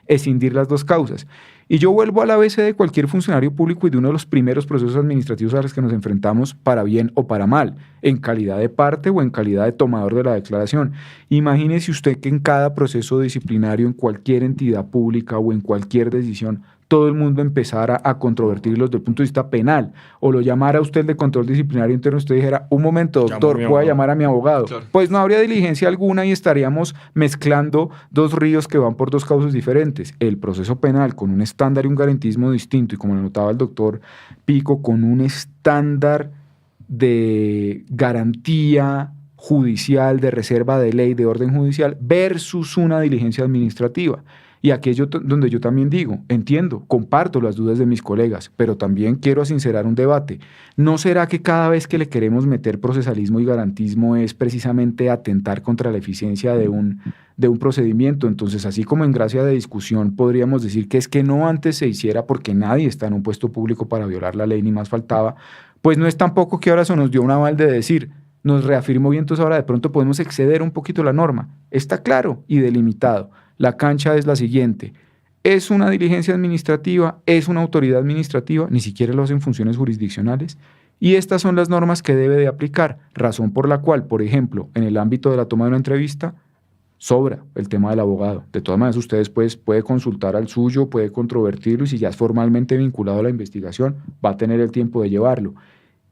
Speaker 3: escindir las dos causas. Y yo vuelvo al ABC de cualquier funcionario público y de uno de los primeros procesos administrativos a los que nos enfrentamos para bien o para mal, en calidad de parte o en calidad de tomador de la declaración. Imagínese usted que en cada proceso disciplinario, en cualquier entidad pública o en cualquier decisión, todo el mundo empezara a controvertirlo desde el punto de vista penal, o lo llamara usted de control disciplinario interno, usted dijera, un momento, doctor, voy a llamar a mi abogado. Claro. Pues no habría diligencia alguna y estaríamos mezclando dos ríos que van por dos causas diferentes. El proceso penal con un estándar y un garantismo distinto, y como lo notaba el doctor Pico, con un estándar de garantía judicial, de reserva de ley, de orden judicial, versus una diligencia administrativa. Y aquello donde yo también digo, entiendo, comparto las dudas de mis colegas, pero también quiero sincerar un debate. ¿No será que cada vez que le queremos meter procesalismo y garantismo es precisamente atentar contra la eficiencia de un procedimiento? Entonces, así como en gracia de discusión podríamos decir que es que no antes se hiciera porque nadie está en un puesto público para violar la ley, ni más faltaba, pues no es tampoco que ahora se nos dio un aval de decir, nos reafirmó y entonces ahora de pronto podemos exceder un poquito la norma. Está claro y delimitado. La cancha es la siguiente: es una diligencia administrativa, es una autoridad administrativa, ni siquiera lo hacen funciones jurisdiccionales, y estas son las normas que debe de aplicar, razón por la cual, por ejemplo, en el ámbito de la toma de una entrevista, sobra el tema del abogado. De todas maneras, ustedes pues, puede consultar al suyo, puede controvertirlo, y si ya es formalmente vinculado a la investigación, va a tener el tiempo de llevarlo.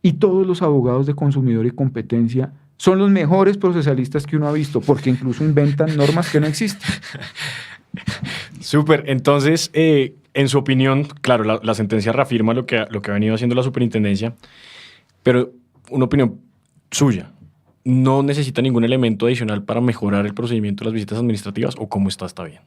Speaker 3: Y todos los abogados de consumidor y competencia son los mejores procesalistas que uno ha visto, porque incluso inventan normas que no existen.
Speaker 1: Súper. Entonces, en su opinión, claro, la sentencia reafirma lo que ha venido haciendo la superintendencia, pero una opinión suya, ¿no necesita ningún elemento adicional para mejorar el procedimiento de las visitas administrativas o cómo está bien?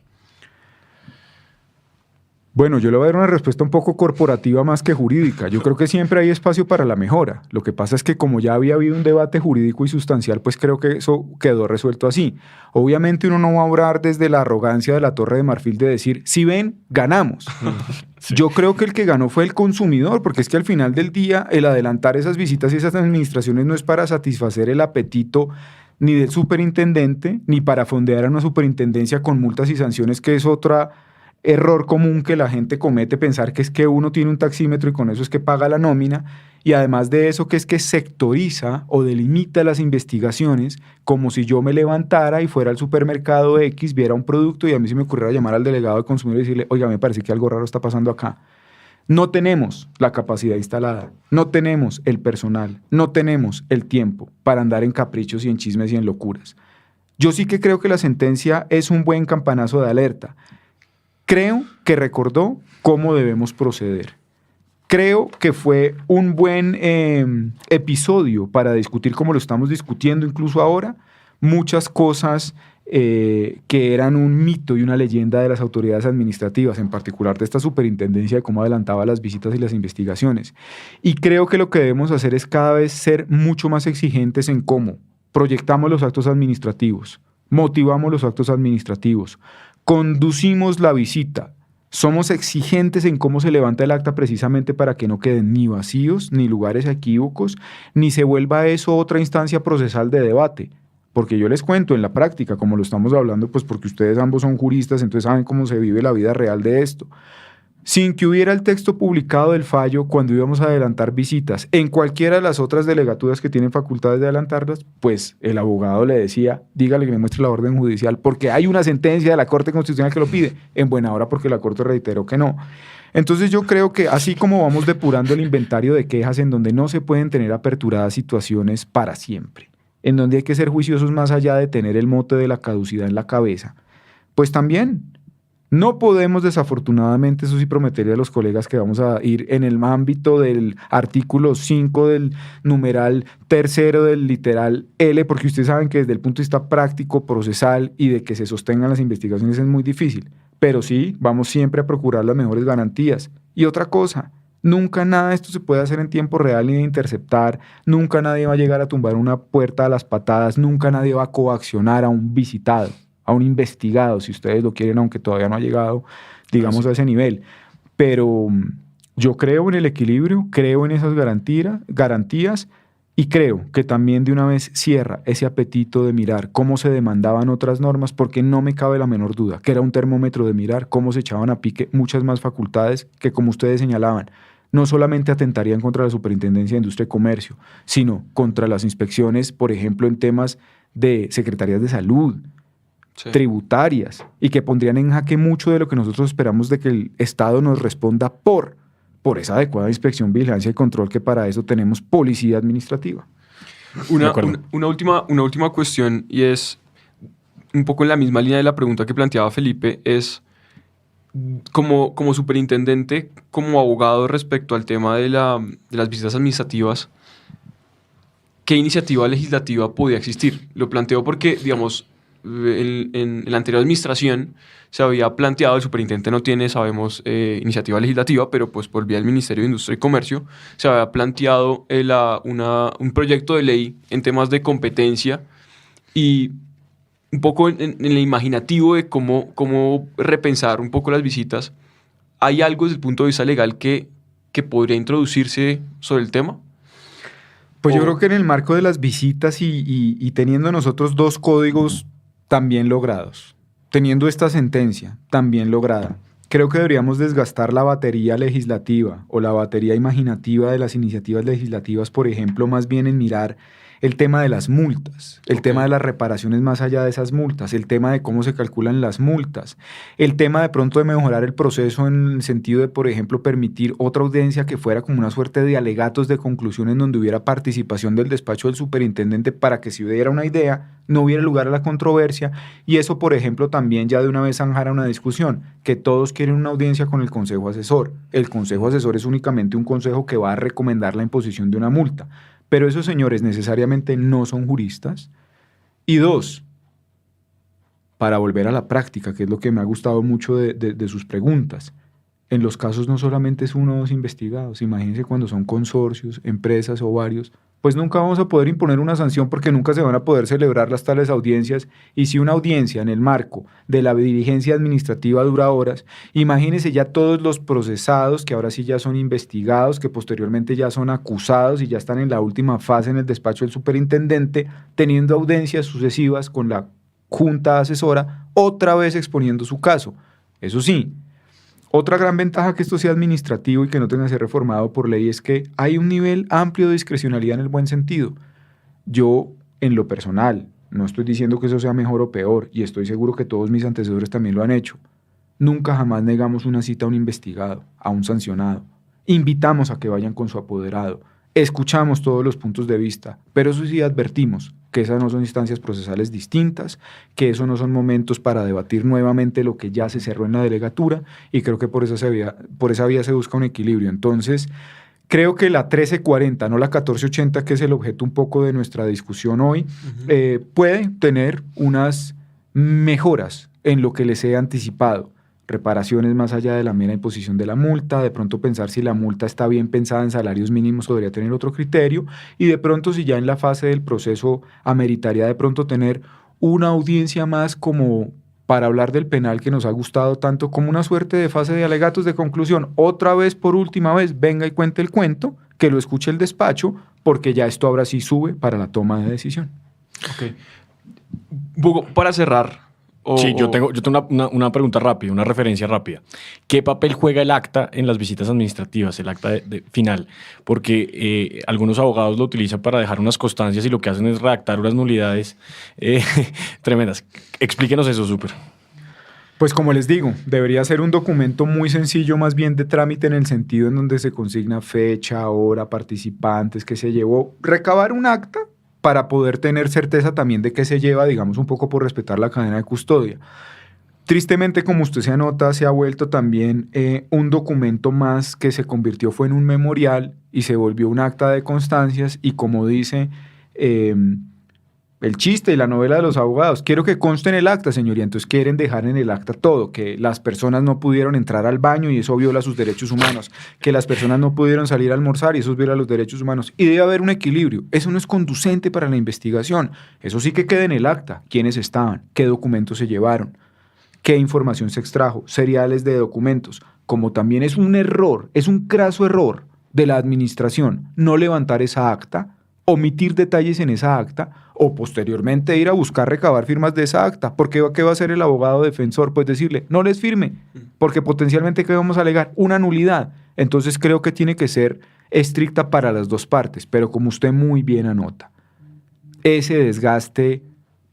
Speaker 3: Bueno, yo le voy a dar una respuesta un poco corporativa más que jurídica. Yo creo que siempre hay espacio para la mejora. Lo que pasa es que como ya había habido un debate jurídico y sustancial, pues creo que eso quedó resuelto así. Obviamente uno no va a obrar desde la arrogancia de la Torre de Marfil de decir, si ven, ganamos. Sí. Yo creo que el que ganó fue el consumidor, porque es que al final del día el adelantar esas visitas y esas administraciones no es para satisfacer el apetito ni del superintendente, ni para fondear a una superintendencia con multas y sanciones, que es otra error común que la gente comete, pensar que es que uno tiene un taxímetro y con eso es que paga la nómina, y además de eso que es que sectoriza o delimita las investigaciones, como si yo me levantara y fuera al supermercado X, viera un producto y a mí se me ocurriera llamar al delegado de consumidor y decirle, oiga, me parece que algo raro está pasando acá. No tenemos la capacidad instalada, no tenemos el personal, no tenemos el tiempo para andar en caprichos y en chismes y en locuras. Yo sí que creo que la sentencia es un buen campanazo de alerta. Creo que recordó cómo debemos proceder. Creo que fue un buen episodio para discutir, como lo estamos discutiendo incluso ahora, muchas cosas que eran un mito y una leyenda de las autoridades administrativas, en particular de esta superintendencia, de cómo adelantaba las visitas y las investigaciones. Y creo que lo que debemos hacer es cada vez ser mucho más exigentes en cómo proyectamos los actos administrativos, motivamos los actos administrativos, conducimos la visita, somos exigentes en cómo se levanta el acta precisamente para que no queden ni vacíos, ni lugares equívocos, ni se vuelva eso otra instancia procesal de debate. Porque yo les cuento en la práctica, como lo estamos hablando, pues porque ustedes ambos son juristas, entonces saben cómo se vive la vida real de esto. Sin que hubiera el texto publicado del fallo cuando íbamos a adelantar visitas en cualquiera de las otras delegaturas que tienen facultades de adelantarlas, pues el abogado le decía, dígale que me muestre la orden judicial porque hay una sentencia de la Corte Constitucional que lo pide, en buena hora porque la Corte reiteró que no. Entonces yo creo que así como vamos depurando el inventario de quejas en donde no se pueden tener aperturadas situaciones para siempre, en donde hay que ser juiciosos más allá de tener el mote de la caducidad en la cabeza, pues también no podemos, desafortunadamente, eso sí prometerle a los colegas que vamos a ir en el ámbito del artículo 5 del numeral tercero del literal L, porque ustedes saben que desde el punto de vista práctico, procesal y de que se sostengan las investigaciones es muy difícil, pero sí, vamos siempre a procurar las mejores garantías. Y otra cosa, nunca nada de esto se puede hacer en tiempo real ni de interceptar, nunca nadie va a llegar a tumbar una puerta a las patadas, nunca nadie va a coaccionar a un visitado, a un investigado, si ustedes lo quieren, aunque todavía no ha llegado, digamos, a ese nivel. Pero yo creo en el equilibrio, creo en esas garantías y creo que también de una vez cierra ese apetito de mirar cómo se demandaban otras normas, porque no me cabe la menor duda que era un termómetro de mirar cómo se echaban a pique muchas más facultades que, como ustedes señalaban, no solamente atentarían contra la Superintendencia de Industria y Comercio, sino contra las inspecciones, por ejemplo, en temas de secretarías de salud, sí, tributarias, y que pondrían en jaque mucho de lo que nosotros esperamos de que el Estado nos responda por esa adecuada inspección, vigilancia y control, que para eso tenemos policía administrativa.
Speaker 2: Una última cuestión, y es un poco en la misma línea de la pregunta que planteaba Felipe, es como superintendente, como abogado respecto al tema de las visitas administrativas, qué iniciativa legislativa podía existir. Lo planteo porque, digamos, en la anterior administración se había planteado, el superintendente no tiene, sabemos, iniciativa legislativa, pero pues por vía del Ministerio de Industria y Comercio se había planteado un proyecto de ley en temas de competencia y un poco en el imaginativo de cómo repensar un poco las visitas. ¿Hay algo desde el punto de vista legal que podría introducirse sobre el tema?
Speaker 3: Pues yo creo que en el marco de las visitas y teniendo nosotros 2 códigos también logrados, teniendo esta sentencia también lograda, creo que deberíamos desgastar la batería legislativa o la batería imaginativa de las iniciativas legislativas, por ejemplo, más bien en mirar el tema de las multas, el tema de las reparaciones más allá de esas multas, el tema de cómo se calculan las multas, el tema de pronto de mejorar el proceso en el sentido de, por ejemplo, permitir otra audiencia que fuera como una suerte de alegatos de conclusión en donde hubiera participación del despacho del superintendente para que si hubiera una idea no hubiera lugar a la controversia y eso, por ejemplo, también ya de una vez zanjara una discusión, que todos quieren una audiencia con el consejo asesor. El consejo asesor es únicamente un consejo que va a recomendar la imposición de una multa. Pero esos señores necesariamente no son juristas. Y 2, para volver a la práctica, que es lo que me ha gustado mucho de sus preguntas, en los casos no solamente es 1 o 2 investigados, imagínense cuando son consorcios, empresas o varios, pues nunca vamos a poder imponer una sanción porque nunca se van a poder celebrar las tales audiencias y si una audiencia en el marco de la diligencia administrativa dura horas, imagínense ya todos los procesados que ahora sí ya son investigados, que posteriormente ya son acusados y ya están en la última fase en el despacho del superintendente, teniendo audiencias sucesivas con la junta asesora, otra vez exponiendo su caso. Eso sí, otra gran ventaja que esto sea administrativo y que no tenga que ser reformado por ley es que hay un nivel amplio de discrecionalidad en el buen sentido. Yo, en lo personal, no estoy diciendo que eso sea mejor o peor, y estoy seguro que todos mis antecesores también lo han hecho. Nunca jamás negamos una cita a un investigado, a un sancionado. Invitamos a que vayan con su apoderado. Escuchamos todos los puntos de vista, pero eso sí advertimos que esas no son instancias procesales distintas, que esos no son momentos para debatir nuevamente lo que ya se cerró en la delegatura y creo que por esa vía se busca un equilibrio. Entonces, creo que la 1340, no la 1480, que es el objeto un poco de nuestra discusión hoy, puede tener unas mejoras en lo que les he anticipado. Reparaciones más allá de la mera imposición de la multa, de pronto pensar si la multa está bien pensada en salarios mínimos podría tener otro criterio y de pronto si ya en la fase del proceso ameritaría de pronto tener una audiencia más como para hablar del penal que nos ha gustado tanto como una suerte de fase de alegatos de conclusión. Otra vez, por última vez, venga y cuente el cuento, que lo escuche el despacho, porque ya esto ahora sí sube para la toma de decisión.
Speaker 2: Ok. Hugo, para cerrar...
Speaker 1: Sí, yo tengo una pregunta rápida, una referencia rápida. ¿Qué papel juega el acta en las visitas administrativas, el acta final? Porque algunos abogados lo utilizan para dejar unas constancias y lo que hacen es redactar unas nulidades tremendas. Explíquenos eso, súper.
Speaker 3: Pues como les digo, debería ser un documento muy sencillo, más bien de trámite en el sentido en donde se consigna fecha, hora, participantes, que se llevó, recabar un acta para poder tener certeza también de qué se lleva, digamos, un poco por respetar la cadena de custodia. Tristemente, como usted se anota, se ha vuelto también un documento más que se convirtió, fue en un memorial y se volvió un acta de constancias y como dice el chiste y la novela de los abogados, quiero que conste en el acta, señoría, entonces quieren dejar en el acta todo, que las personas no pudieron entrar al baño y eso viola sus derechos humanos, que las personas no pudieron salir a almorzar y eso viola los derechos humanos, y debe haber un equilibrio, eso no es conducente para la investigación, eso sí que queda en el acta, quiénes estaban, qué documentos se llevaron, qué información se extrajo, seriales de documentos, como también es un error, es un craso error de la administración no levantar esa acta, omitir detalles en esa acta o posteriormente ir a buscar recabar firmas de esa acta. ¿Qué va a hacer el abogado defensor? Pues decirle, no les firme, porque potencialmente ¿qué vamos a alegar? Una nulidad. Entonces creo que tiene que ser estricta para las dos partes, pero como usted muy bien anota, ese desgaste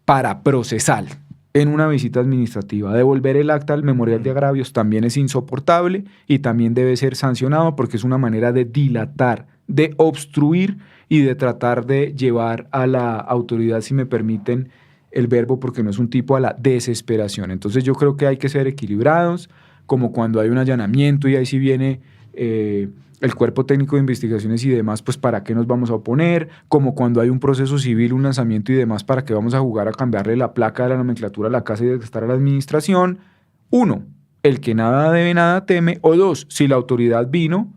Speaker 3: para procesal en una visita administrativa, devolver el acta al memorial de agravios también es insoportable y también debe ser sancionado porque es una manera de dilatar, de obstruir y de tratar de llevar a la autoridad, si me permiten el verbo, porque no es un tipo, a la desesperación. Entonces yo creo que hay que ser equilibrados, como cuando hay un allanamiento y ahí sí viene el cuerpo técnico de investigaciones y demás, pues para qué nos vamos a oponer, como cuando hay un proceso civil, un lanzamiento y demás, para qué vamos a jugar a cambiarle la placa de la nomenclatura a la casa y desgastar a la administración. 1, el que nada debe, nada teme. O 2, si la autoridad vino,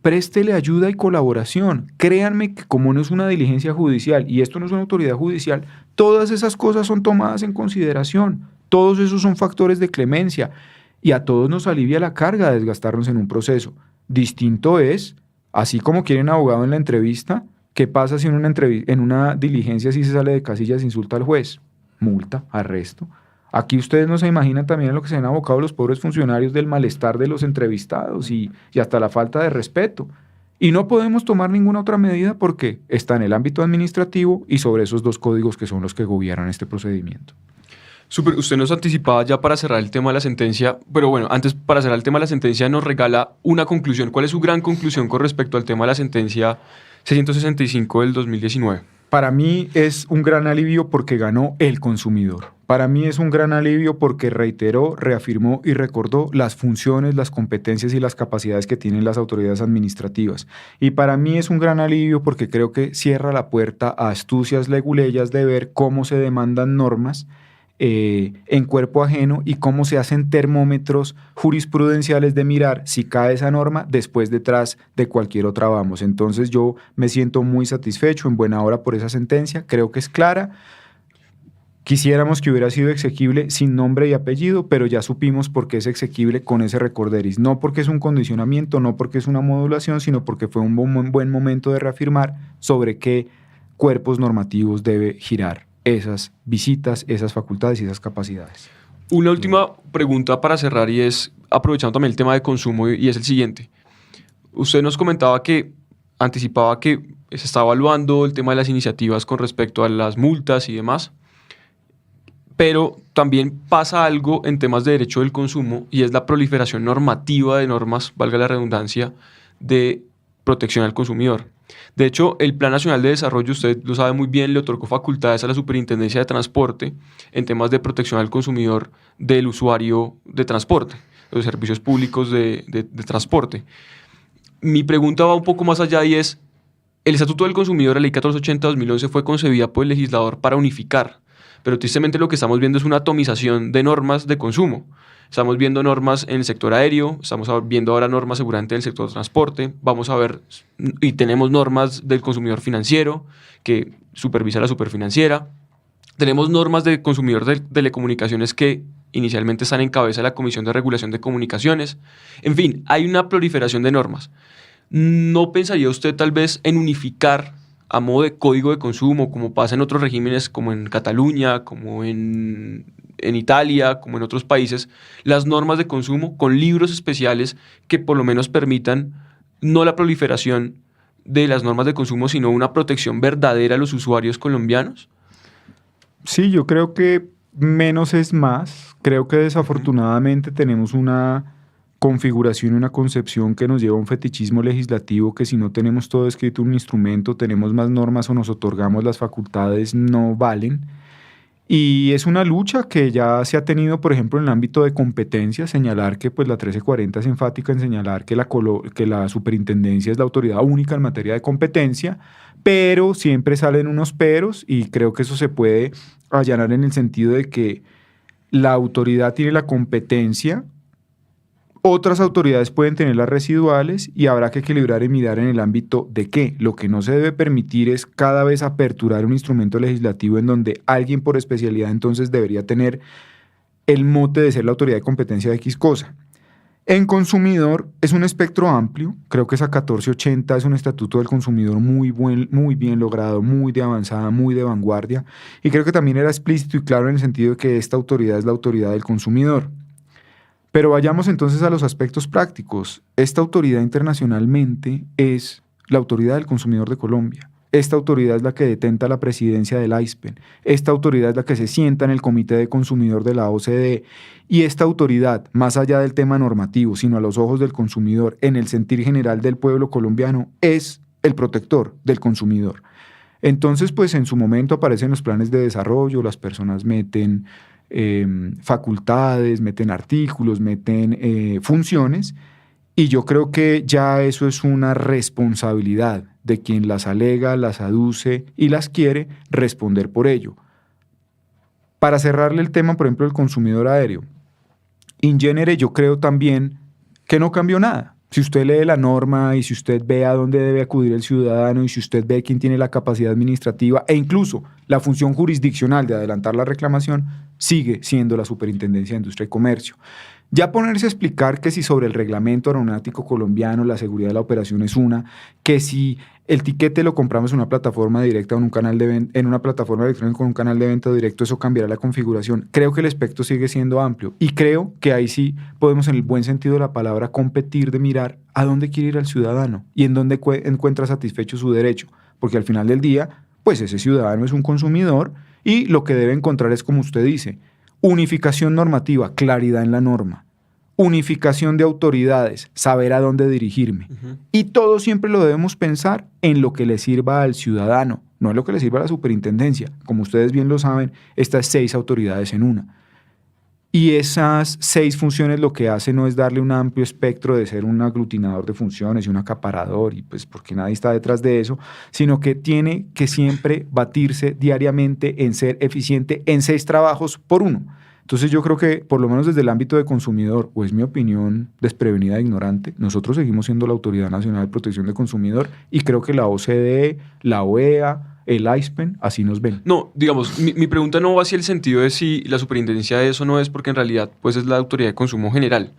Speaker 3: préstele ayuda y colaboración. Créanme que como no es una diligencia judicial y esto no es una autoridad judicial, todas esas cosas son tomadas en consideración. Todos esos son factores de clemencia y a todos nos alivia la carga de desgastarnos en un proceso. Distinto es, así como quieren abogado en la entrevista, ¿qué pasa si en una diligencia si se sale de casillas insulta al juez? Multa, arresto. Aquí ustedes no se imaginan también en lo que se han abocado los pobres funcionarios del malestar de los entrevistados y hasta la falta de respeto. Y no podemos tomar ninguna otra medida porque está en el ámbito administrativo y sobre esos 2 códigos que son los que gobiernan este procedimiento.
Speaker 2: Súper, usted nos anticipaba ya para cerrar el tema de la sentencia, pero bueno, antes para cerrar el tema de la sentencia nos regala una conclusión. ¿Cuál es su gran conclusión con respecto al tema de la sentencia 665 del 2019?
Speaker 3: Para mí es un gran alivio porque ganó el consumidor. Para mí es un gran alivio porque reiteró, reafirmó y recordó las funciones, las competencias y las capacidades que tienen las autoridades administrativas. Y para mí es un gran alivio porque creo que cierra la puerta a astucias leguleyas de ver cómo se demandan normas en cuerpo ajeno y cómo se hacen termómetros jurisprudenciales de mirar si cae esa norma después detrás de cualquier otra vamos. Entonces yo me siento muy satisfecho, en buena hora por esa sentencia, creo que es clara. Quisiéramos que hubiera sido exequible sin nombre y apellido, pero ya supimos por qué es exequible con ese recorderis. No porque es un condicionamiento, no porque es una modulación, sino porque fue un buen momento de reafirmar sobre qué cuerpos normativos debe girar esas visitas, esas facultades y esas capacidades.
Speaker 2: Una última pregunta para cerrar y es, aprovechando también el tema de consumo, y es el siguiente. Usted nos comentaba que, anticipaba que se está evaluando el tema de las iniciativas con respecto a las multas y demás, pero también pasa algo en temas de derecho del consumo y es la proliferación normativa de normas, valga la redundancia, de protección al consumidor. De hecho, el Plan Nacional de Desarrollo, usted lo sabe muy bien, le otorgó facultades a la Superintendencia de Transporte en temas de protección al consumidor del usuario de transporte, de los servicios públicos de transporte. Mi pregunta va un poco más allá y es, el Estatuto del Consumidor, la Ley 1480-2011, fue concebida por el legislador para unificar, pero tristemente lo que estamos viendo es una atomización de normas de consumo. Estamos viendo normas en el sector aéreo, estamos viendo ahora normas seguramente en el sector transporte, vamos a ver, y tenemos normas del consumidor financiero que supervisa la superfinanciera, tenemos normas de consumidor de telecomunicaciones que inicialmente están en cabeza de la Comisión de Regulación de Comunicaciones. En fin, hay una proliferación de normas. ¿No pensaría usted tal vez en unificar a modo de código de consumo, como pasa en otros regímenes como en Cataluña, como en Italia, como en otros países, las normas de consumo con libros especiales que por lo menos permitan no la proliferación de las normas de consumo, sino una protección verdadera a los usuarios colombianos?
Speaker 3: Sí, yo creo que menos es más. Creo que desafortunadamente tenemos una configuración y una concepción que nos lleva a un fetichismo legislativo que si no tenemos todo escrito en un instrumento, tenemos más normas o nos otorgamos las facultades, no valen. Y es una lucha que ya se ha tenido, por ejemplo, en el ámbito de competencia, señalar que pues, la 1340 es enfática en señalar que la superintendencia es la autoridad única en materia de competencia, pero siempre salen unos peros y creo que eso se puede allanar en el sentido de que la autoridad tiene la competencia, otras autoridades pueden tener las residuales y habrá que equilibrar y mirar en el ámbito de qué. Lo que no se debe permitir es cada vez aperturar un instrumento legislativo en donde alguien por especialidad entonces debería tener el mote de ser la autoridad de competencia de X cosa. En consumidor es un espectro amplio, creo que esa 1480 es un estatuto del consumidor muy bien logrado, muy de avanzada, muy de vanguardia y creo que también era explícito y claro en el sentido de que esta autoridad es la autoridad del consumidor. Pero vayamos entonces a los aspectos prácticos. Esta autoridad internacionalmente es la autoridad del consumidor de Colombia. Esta autoridad es la que detenta la presidencia del AISPEN. Esta autoridad es la que se sienta en el Comité de Consumidor de la OCDE. Y esta autoridad, más allá del tema normativo, sino a los ojos del consumidor, en el sentir general del pueblo colombiano, es el protector del consumidor. Entonces, pues en su momento aparecen los planes de desarrollo, las personas meten facultades, meten artículos, meten funciones Y yo creo que ya eso es una responsabilidad de quien las alega, las aduce y las quiere responder por ello. Para cerrarle el tema, por ejemplo, del consumidor aéreo, in genere yo creo también que no cambió nada. Si usted lee la norma y si usted ve a dónde debe acudir el ciudadano y si usted ve quién tiene la capacidad administrativa e incluso la función jurisdiccional de adelantar la reclamación, sigue siendo la Superintendencia de Industria y Comercio. Ya ponerse a explicar que si sobre el reglamento aeronáutico colombiano la seguridad de la operación es una, que si el tiquete lo compramos en una plataforma directa o en un canal de en una plataforma electrónica con un canal de venta directo, eso cambiará la configuración. Creo que el espectro sigue siendo amplio y creo que ahí sí podemos, en el buen sentido de la palabra, competir de mirar a dónde quiere ir el ciudadano y en dónde encuentra satisfecho su derecho, porque al final del día, pues ese ciudadano es un consumidor y lo que debe encontrar es, como usted dice, unificación normativa, claridad en la norma, unificación de autoridades, saber a dónde dirigirme. Y todo siempre lo debemos pensar en lo que le sirva al ciudadano, no en lo que le sirva a la superintendencia. Como ustedes bien lo saben, estas 6 autoridades en una. Y esas 6 funciones lo que hace no es darle un amplio espectro de ser un aglutinador de funciones y un acaparador, y pues porque nadie está detrás de eso, sino que tiene que siempre batirse diariamente en ser eficiente en 6 trabajos por uno. Entonces yo creo que, por lo menos desde el ámbito de consumidor, o es mi opinión desprevenida e ignorante, nosotros seguimos siendo la Autoridad Nacional de Protección del Consumidor y creo que la OCDE, la OEA, el ISPEN, así nos ven.
Speaker 2: No, digamos, mi pregunta no va hacia el sentido de si la superintendencia es o no es, porque en realidad pues es la autoridad de consumo general.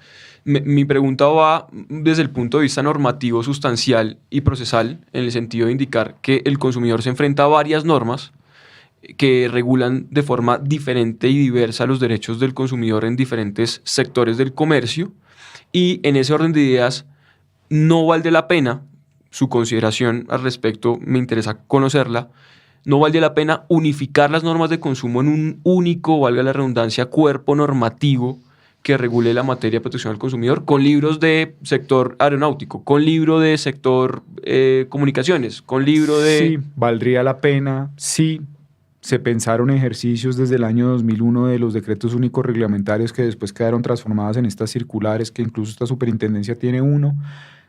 Speaker 2: Mi pregunta va desde el punto de vista normativo, sustancial y procesal, en el sentido de indicar que el consumidor se enfrenta a varias normas que regulan de forma diferente y diversa los derechos del consumidor en diferentes sectores del comercio, y en ese orden de ideas no vale la pena, su consideración al respecto me interesa conocerla, no vale la pena unificar las normas de consumo en un único, valga la redundancia, cuerpo normativo que regule la materia de protección al consumidor, con libros de sector aeronáutico, con libro de sector comunicaciones, con libro de...
Speaker 3: Sí, valdría la pena, sí. Se pensaron ejercicios desde el año 2001 de los decretos únicos reglamentarios que después quedaron transformados en estas circulares, que incluso esta superintendencia tiene uno.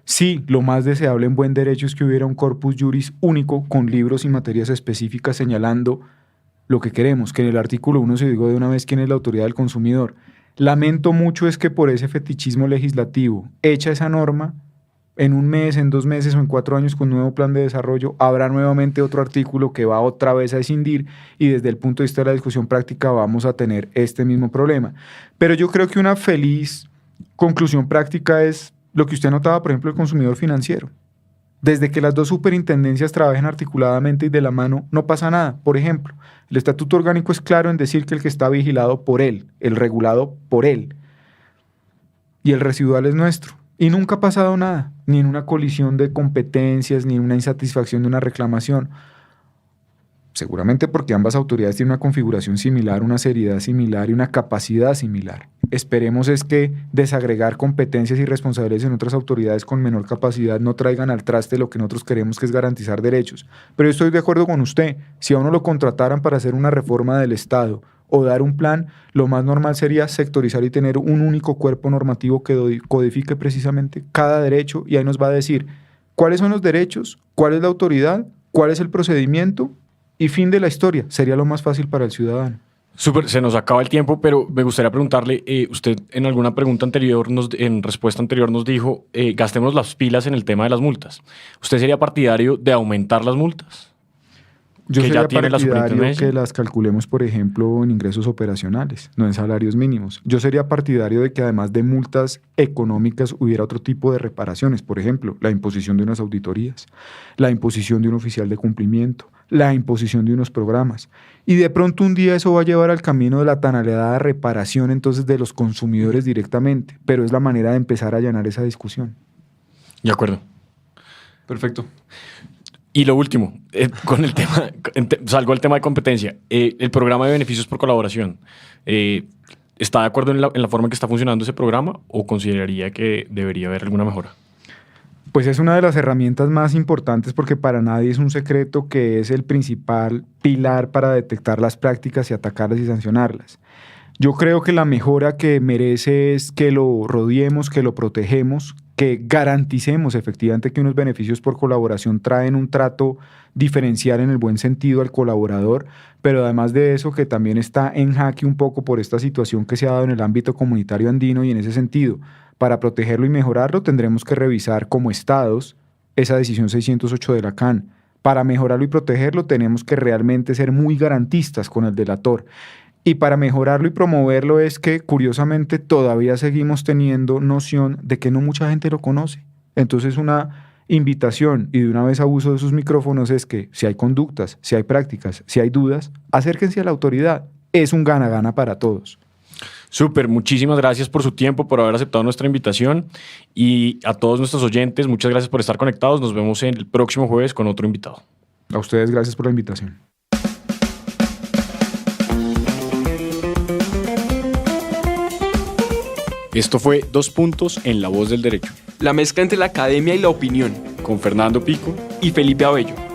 Speaker 3: Sí, lo más deseable en buen derecho es que hubiera un corpus juris único con libros y materias específicas señalando lo que queremos, que en el artículo 1 se diga de una vez quién es la autoridad del consumidor. Lamento mucho es que por ese fetichismo legislativo, hecha esa norma, en un mes, en 2 meses o en 4 años con un nuevo plan de desarrollo, habrá nuevamente otro artículo que va otra vez a escindir y desde el punto de vista de la discusión práctica vamos a tener este mismo problema. Pero yo creo que una feliz conclusión práctica es lo que usted notaba, por ejemplo, el consumidor financiero. Desde que las 2 superintendencias trabajen articuladamente y de la mano, no pasa nada. Por ejemplo, el estatuto orgánico es claro en decir que el que está vigilado por él, el regulado por él, y el residual es nuestro. Y nunca ha pasado nada, ni en una colisión de competencias, ni en una insatisfacción de una reclamación. Seguramente porque ambas autoridades tienen una configuración similar, una seriedad similar y una capacidad similar. Esperemos es que desagregar competencias y responsabilidades en otras autoridades con menor capacidad no traigan al traste lo que nosotros queremos, que es garantizar derechos. Pero yo estoy de acuerdo con usted, si a uno lo contrataran para hacer una reforma del Estado o dar un plan, lo más normal sería sectorizar y tener un único cuerpo normativo que codifique precisamente cada derecho y ahí nos va a decir cuáles son los derechos, cuál es la autoridad, cuál es el procedimiento y fin de la historia. Sería lo más fácil para el ciudadano.
Speaker 1: Súper, se nos acaba el tiempo, pero me gustaría preguntarle, usted en alguna pregunta anterior, en respuesta anterior nos dijo, gastemos las pilas en el tema de las multas. ¿Usted sería partidario de aumentar las multas?
Speaker 3: Yo sería
Speaker 1: tiene la
Speaker 3: partidario
Speaker 1: superintendencia.
Speaker 3: que las calculemos, por ejemplo, en ingresos operacionales, no en salarios mínimos. Yo sería partidario de que además de multas económicas hubiera otro tipo de reparaciones, por ejemplo, la imposición de unas auditorías, la imposición de un oficial de cumplimiento, la imposición de unos programas. Y de pronto un día eso va a llevar al camino de la tan anhelada reparación entonces de los consumidores directamente, pero es la manera de empezar a allanar esa discusión.
Speaker 1: De acuerdo.
Speaker 2: Perfecto.
Speaker 1: Y lo último, con el tema, salgo al tema de competencia, el programa de beneficios por colaboración, ¿está de acuerdo en la forma en que está funcionando ese programa o consideraría que debería haber alguna mejora?
Speaker 3: Pues es una de las herramientas más importantes porque para nadie es un secreto que es el principal pilar para detectar las prácticas y atacarlas y sancionarlas. Yo creo que la mejora que merece es que lo rodeemos, que lo protegemos, que garanticemos efectivamente que unos beneficios por colaboración traen un trato diferencial en el buen sentido al colaborador, pero además de eso que también está en jaque un poco por esta situación que se ha dado en el ámbito comunitario andino, y en ese sentido, para protegerlo y mejorarlo tendremos que revisar como estados esa decisión 608 de la CAN. Para mejorarlo y protegerlo tenemos que realmente ser muy garantistas con el delator. Y para mejorarlo y promoverlo es que, curiosamente, todavía seguimos teniendo noción de que no mucha gente lo conoce. Entonces, una invitación, y de una vez abuso de sus micrófonos, es que si hay conductas, si hay prácticas, si hay dudas, acérquense a la autoridad. Es un gana-gana para todos.
Speaker 1: Súper, muchísimas gracias por su tiempo, por haber aceptado nuestra invitación, y a todos nuestros oyentes, muchas gracias por estar conectados. Nos vemos el próximo jueves con otro invitado.
Speaker 3: A ustedes, gracias por la invitación.
Speaker 1: Esto fue Dos Puntos en La Voz del Derecho,
Speaker 2: La mezcla entre la academia y la opinión,
Speaker 1: con Fernando Pico
Speaker 2: y Felipe Abello.